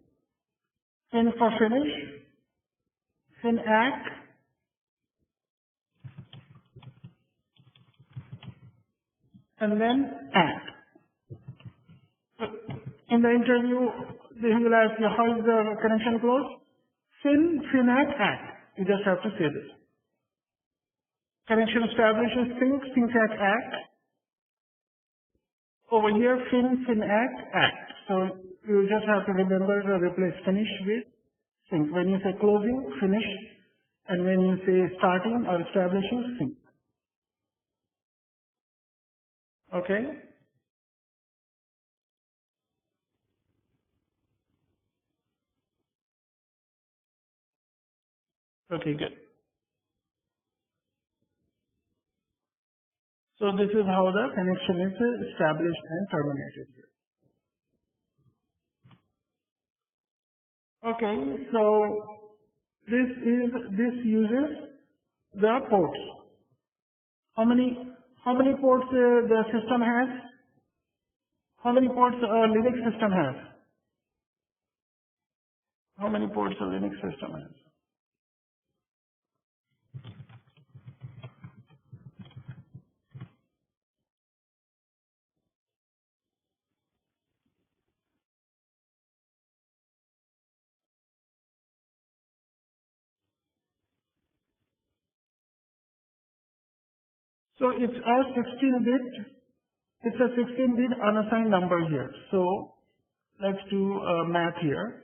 for finish, fin act, and then act. So in the interview, they will ask you how is the connection closed? Fin act. You just have to say this. Connection establishes sync act. Over here, fin act. So you just have to remember to replace finish with sync. When you say closing, finish, and when you say starting or establishing, sync. Okay? Okay, good. So this is how the connection is established and terminated here. Okay, so this uses the ports. How many ports the system has? How many ports a Linux system has? How many ports a Linux system has? So it's a 16-bit. It's a 16-bit unassigned number here. So let's do math here.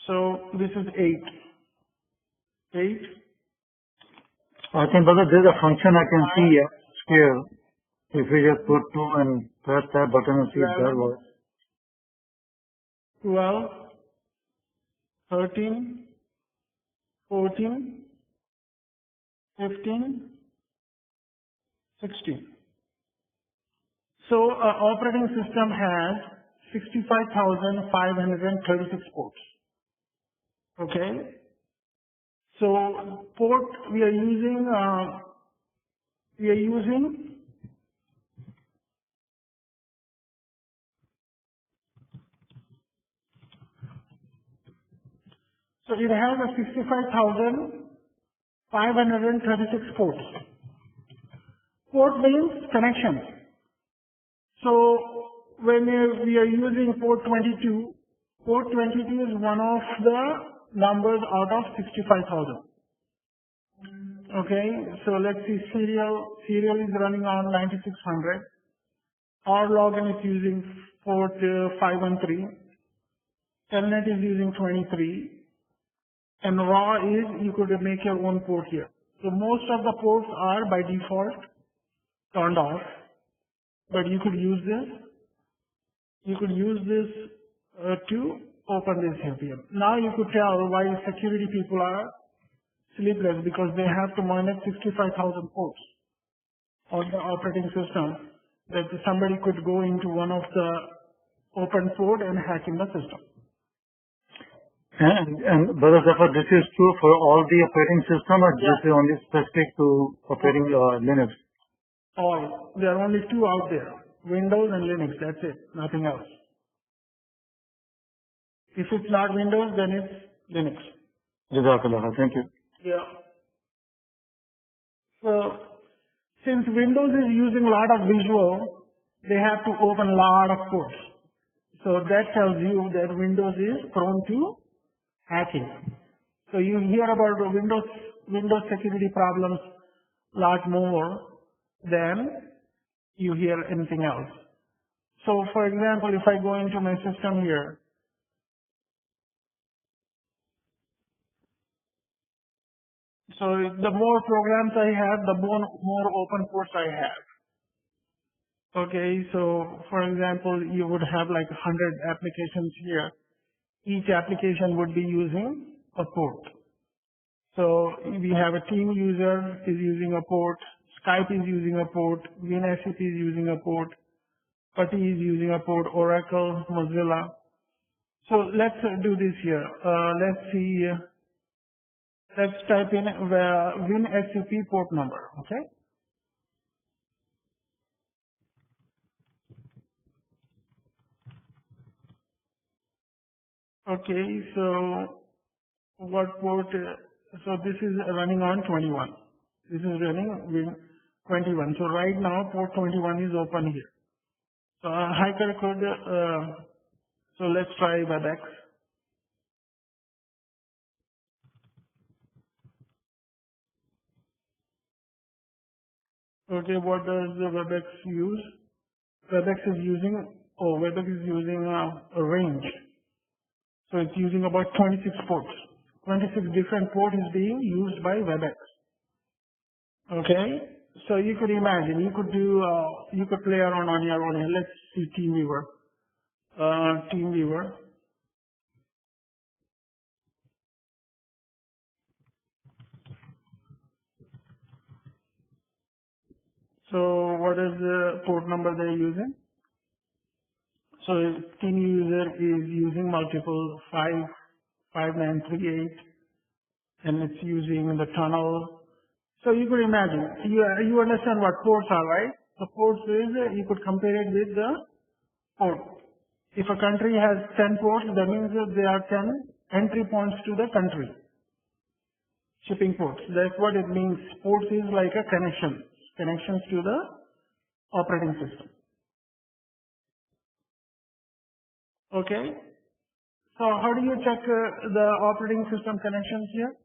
So this is 8. 8. I think, brother, there's a function I can see here. If we just put 2 and press that button and see if that works. 12, 13, 14, 15, 16. So operating system has 65,536 ports. Okay. So port we are using so it has a 65,536 ports. Port means connection. So when we are using port 22 is one of the numbers out of 65,000. Okay, so let's see, serial is running on 9600. Our login is using port 513. Telnet is using 23. And raw is, you could make your own port here. So most of the ports are by default turned off, but you could use this. To open this APM. Now you could tell why security people are sleepless, because they have to manage 65,000 ports on the operating system, that somebody could go into one of the open port and hack in the system. And Brother Zafar, this is true for all the operating system, or this is only specific to operating Linux? All. There are only two out there, Windows and Linux, that's it, nothing else. If it's not Windows, then it's Linux. Jazakallah, thank you. Yeah. So, since Windows is using a lot of visual, they have to open a lot of ports. So that tells you that Windows is prone to hacking. So you hear about the Windows security problems a lot more than you hear anything else. So for example, if I go into my system here, so the more programs I have, the more open ports I have. Okay, so for example, you would have like 100 applications here. Each application would be using a port. So we have a team user is using a port, Skype is using a port, WinSCP is using a port, PuTTY is using a port, Oracle, Mozilla. So let's do this here. Let's see. Let's type in WinSCP port number. Okay. Okay. So what port? So this is running on 21. This is running Win 21. So right now port 21 is open here. So hacker could. So let's try WebEx. Okay, what does the WebEx use? WebEx is using a range. So it's using about 26 ports. 26 different ports is being used by WebEx. Okay, so you could imagine, you could play around on your own. Let's see TeamViewer. TeamViewer. So what is the port number they're using? So team user is using multiple 5938, and it's using the tunnel. So you could imagine, you understand what ports are, right? The ports is, you could compare it with the port. If a country has 10 ports, that means that there are 10 entry points to the country. Shipping ports. That's what it means. Ports is like a connections to the operating system. Okay. So how do you check the operating system connections here?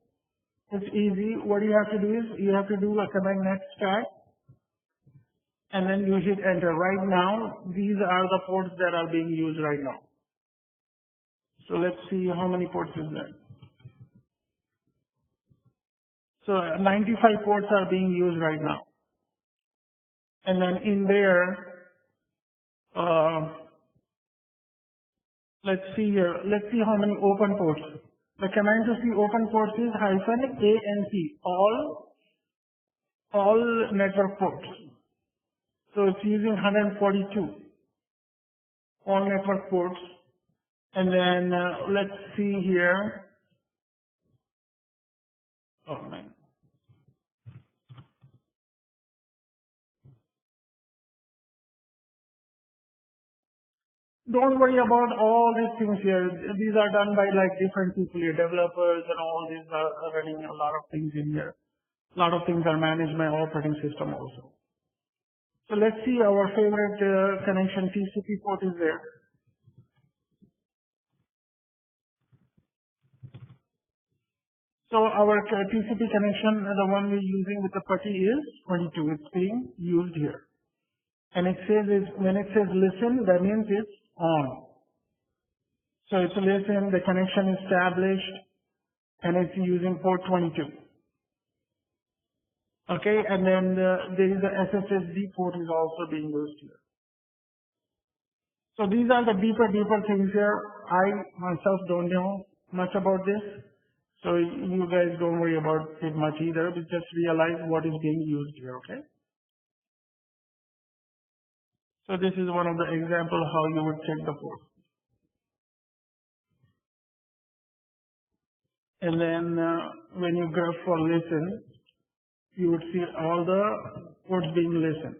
It's easy. What you have to do is you have to do a command net stack, and then you hit enter. Right now, these are the ports that are being used right now. So let's see how many ports is there. So 95 ports are being used right now. And then in there, let's see here. Let's see how many open ports. The command to see open ports is -ANP, all network ports. So it's using 142 all network ports. And then let's see here. Oh man. Don't worry about all these things here. These are done by like different people here, developers and all these are running a lot of things in here. A lot of things are managed by operating system also. So let's see our favorite connection, TCP port is there. So our TCP connection, the one we're using with the PROTech is 22. It's being used here. And it says when it says listen, that means it's on. So it's listen, the connection is established, and it's using port 22. Okay, and then there is the SSSD port is also being used here. So these are the deeper things here. I myself don't know much about this. So you guys don't worry about it much either, but just realize what is being used here, okay? So this is one of the examples how you would check the port. And then when you go for listen, you would see all the ports being listened.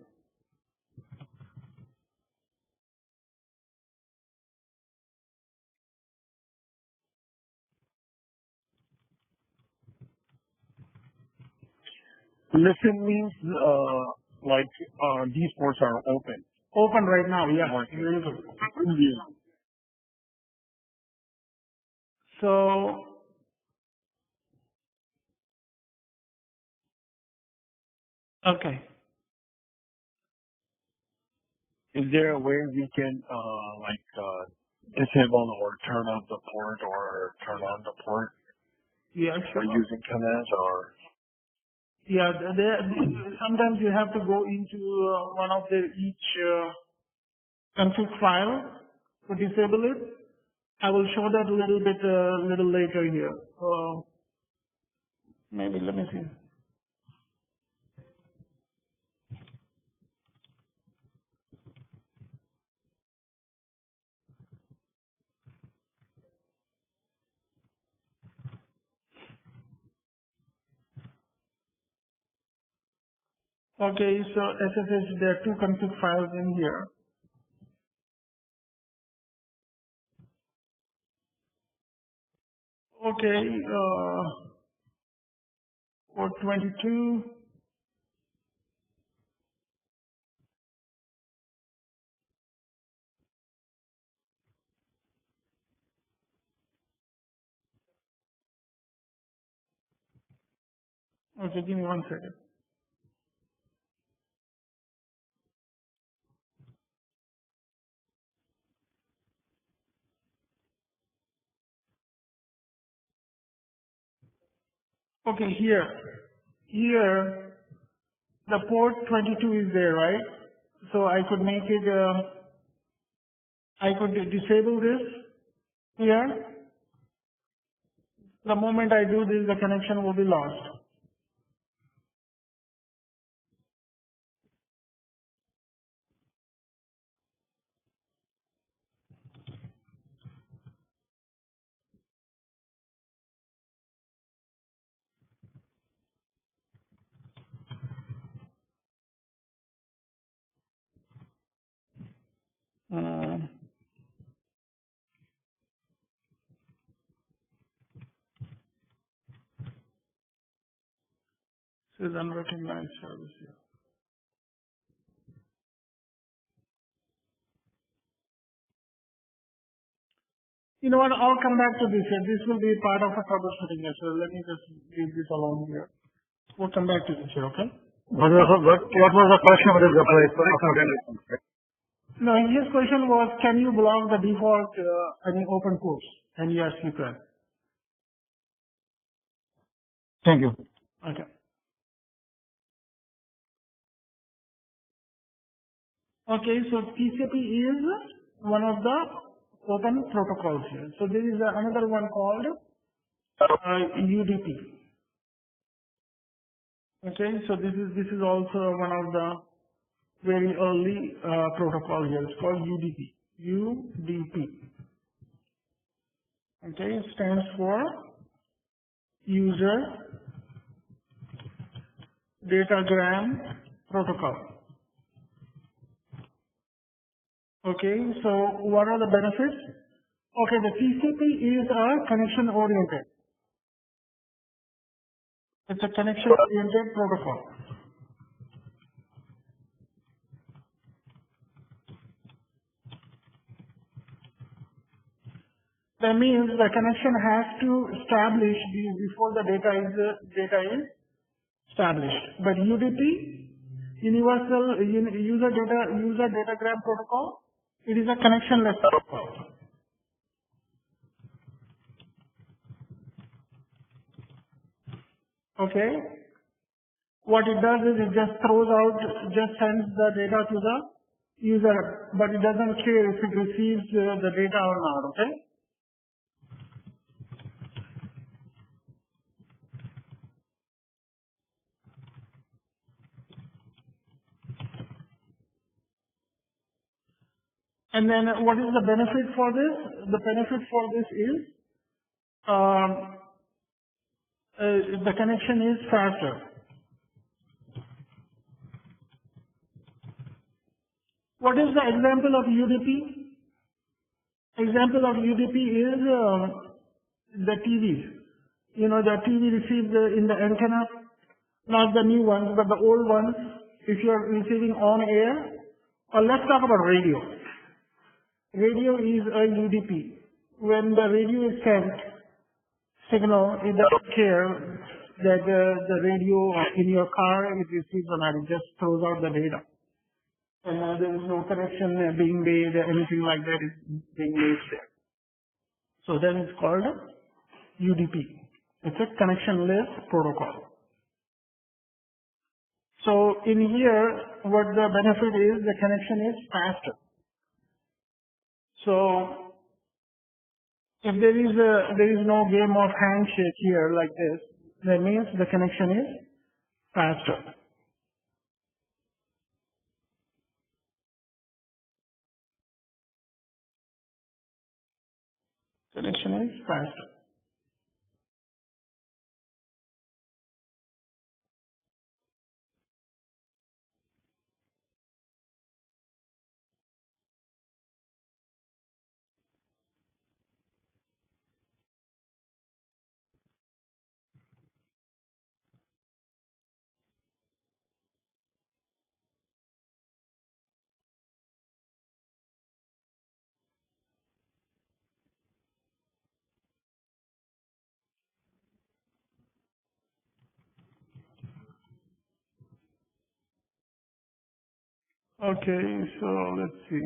Listen means these ports are open. Open right now, yeah. Working. Very good. Yeah. So, okay. Is there a way we can disable or turn off the port or turn on the port Yeah, by sure. using commands or? Yeah, sometimes you have to go into one of the each config file to disable it. I will show that a little bit little later here. Maybe let me see. Okay, so SSH, there are two config files in here. Okay, port 22. Okay, give me 1 second. Okay, here, the port 22 is there, right? So I could make it, I could disable this here. The moment I do this, the connection will be lost. This is unrecognized service here. You know what, I'll come back to this here. This will be part of a troubleshooting here, so let me just leave this alone here. We'll come back to this here, okay? What was the question? What is the No, his question was, can you block the default any open ports? And yes, you can. Thank you. Okay. Okay, so TCP is one of the open protocols here. So there is another one called UDP. Okay, so this is also one of the very early protocol here. It's called UDP. UDP. Okay, it stands for User Datagram Protocol. Okay, so what are the benefits? Okay, the TCP is a connection oriented. It's a connection oriented protocol. That means the connection has to establish before the data is established. But UDP, Universal User Datagram Protocol, it is a connectionless protocol. Okay. What it does is it just sends the data to the user, but it doesn't care if it receives the data or not. Okay. And then what is the benefit for this? The benefit for this is the connection is faster. What is the example of UDP? Example of UDP is the TVs. You know, the TV received in the antenna, not the new ones, but the old ones, if you are receiving on air. Or let's talk about radio. Radio is a UDP. When the radio is sent signal, it doesn't care that the radio in your car it receives or not. It just throws out the data. And there is no connection being made, anything like that is being made there. So that is called UDP. It's a connectionless protocol. So in here, what the benefit is, the connection is faster. So if there is no game of handshake here like this, that means the connection is faster. Connection is faster. Okay, so let's see.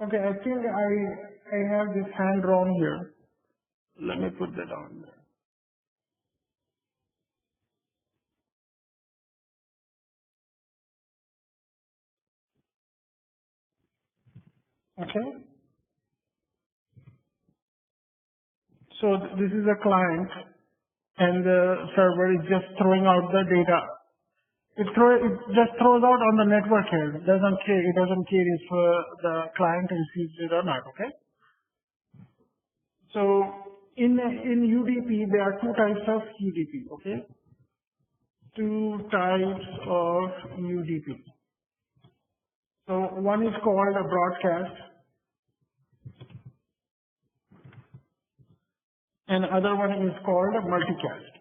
Okay, I think I have this hand drawn here. Let me put that on there. Okay. So this is a client, and the server is just throwing out the data. It just throws out on the network here. It doesn't care. It doesn't care if the client receives it or not. Okay. So in UDP there are two types of UDP. Okay. Two types of UDP. So one is called a broadcast. and other one is called multicast.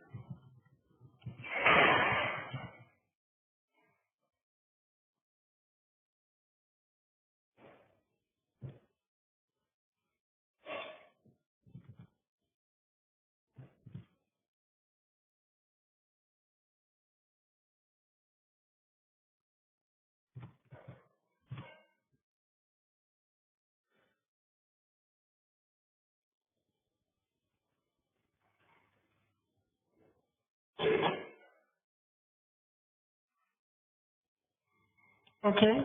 Okay.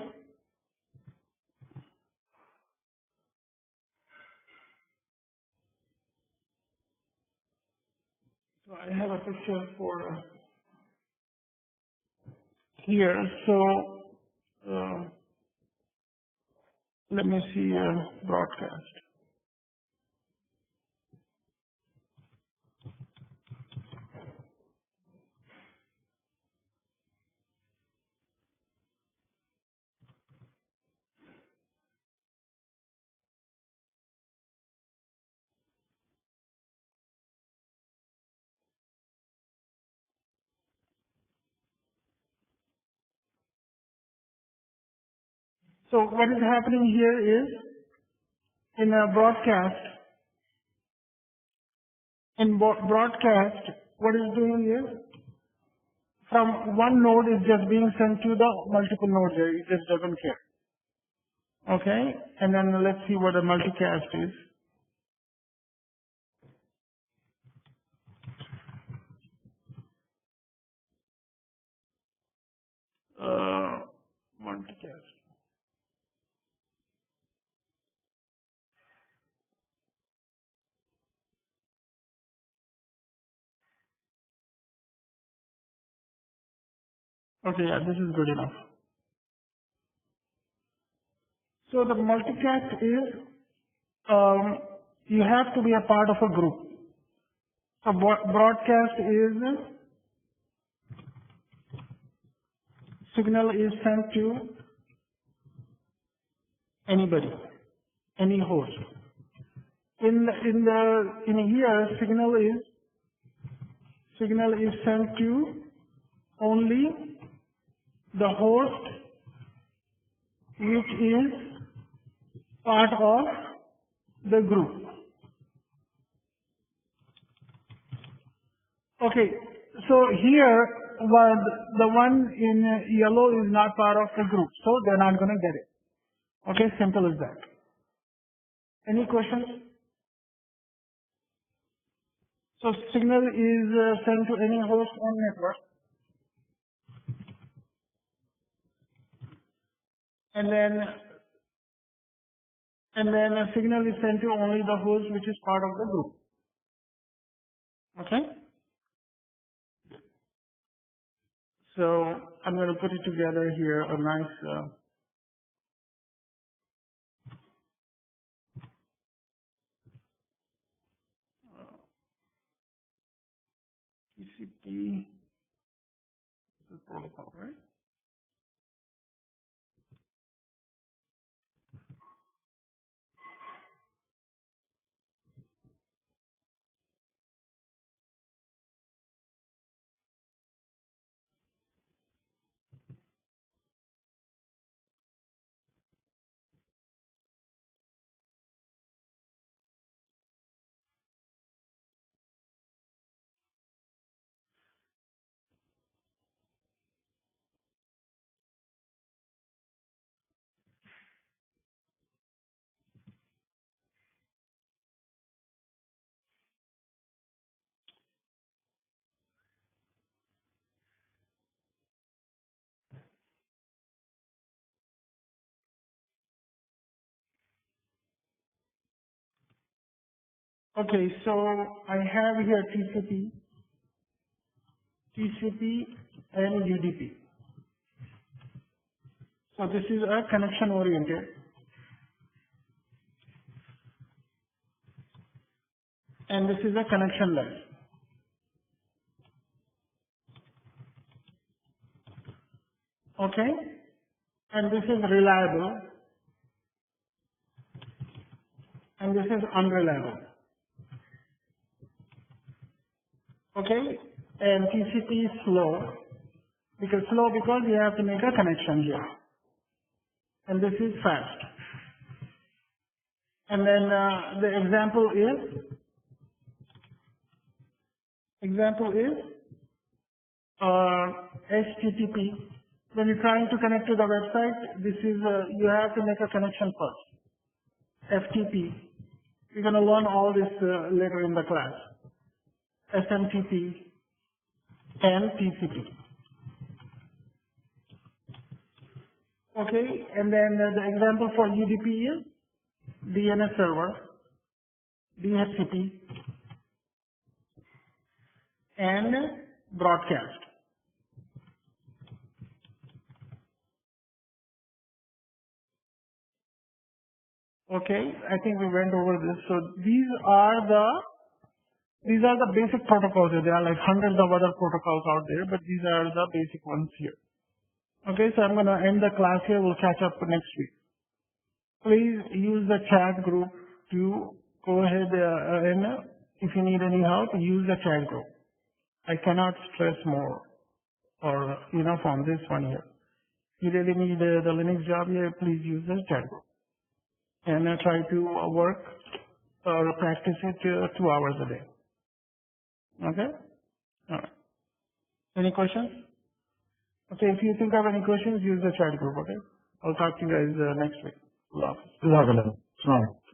So I have a picture for here. So let me see broadcast. So what is happening here is in a broadcast, what it's doing is from one node is just being sent to the multiple nodes there. It just doesn't care. Okay, and then let's see what a multicast is. Multicast. Okay, yeah, this is good enough. So the multicast is you have to be a part of a group. So broadcast is signal is sent to anybody, any host. In here signal is sent to only the host which is part of the group. Okay, so here the one in yellow is not part of the group, so they're not going to get it. Okay, simple as that. Any questions? So signal is sent to any host on network, and then a signal is sent to only the host which is part of the group. Okay? So I'm going to put it together here, a nice TCP protocol, right? Okay, so I have here TCP and UDP. So this is a connection oriented. And this is a connectionless. Okay? And this is reliable. And this is unreliable. Okay, and TCP is slow because you have to make a connection here, and this is fast. And then the example is HTTP. When you're trying to connect to the website, this is you have to make a connection first. FTP. We're going to learn all this later in the class. SMTP and TCP. Okay, and then the example for UDP is DNS server, DHCP, and broadcast. Okay, I think we went over this. So these are the basic protocols. There are like hundreds of other protocols out there, but these are the basic ones here. Okay, so I'm going to end the class here. We'll catch up next week. Please use the chat group to go ahead and if you need any help, use the chat group. I cannot stress more or enough on this one here. If you really need the Linux job here, please use the chat group. And try to work or practice it 2 hours a day. Okay? All right. Any questions? Okay, if you think of any questions, use the chat group, okay? I'll talk to you guys next week. Allah Hafiz.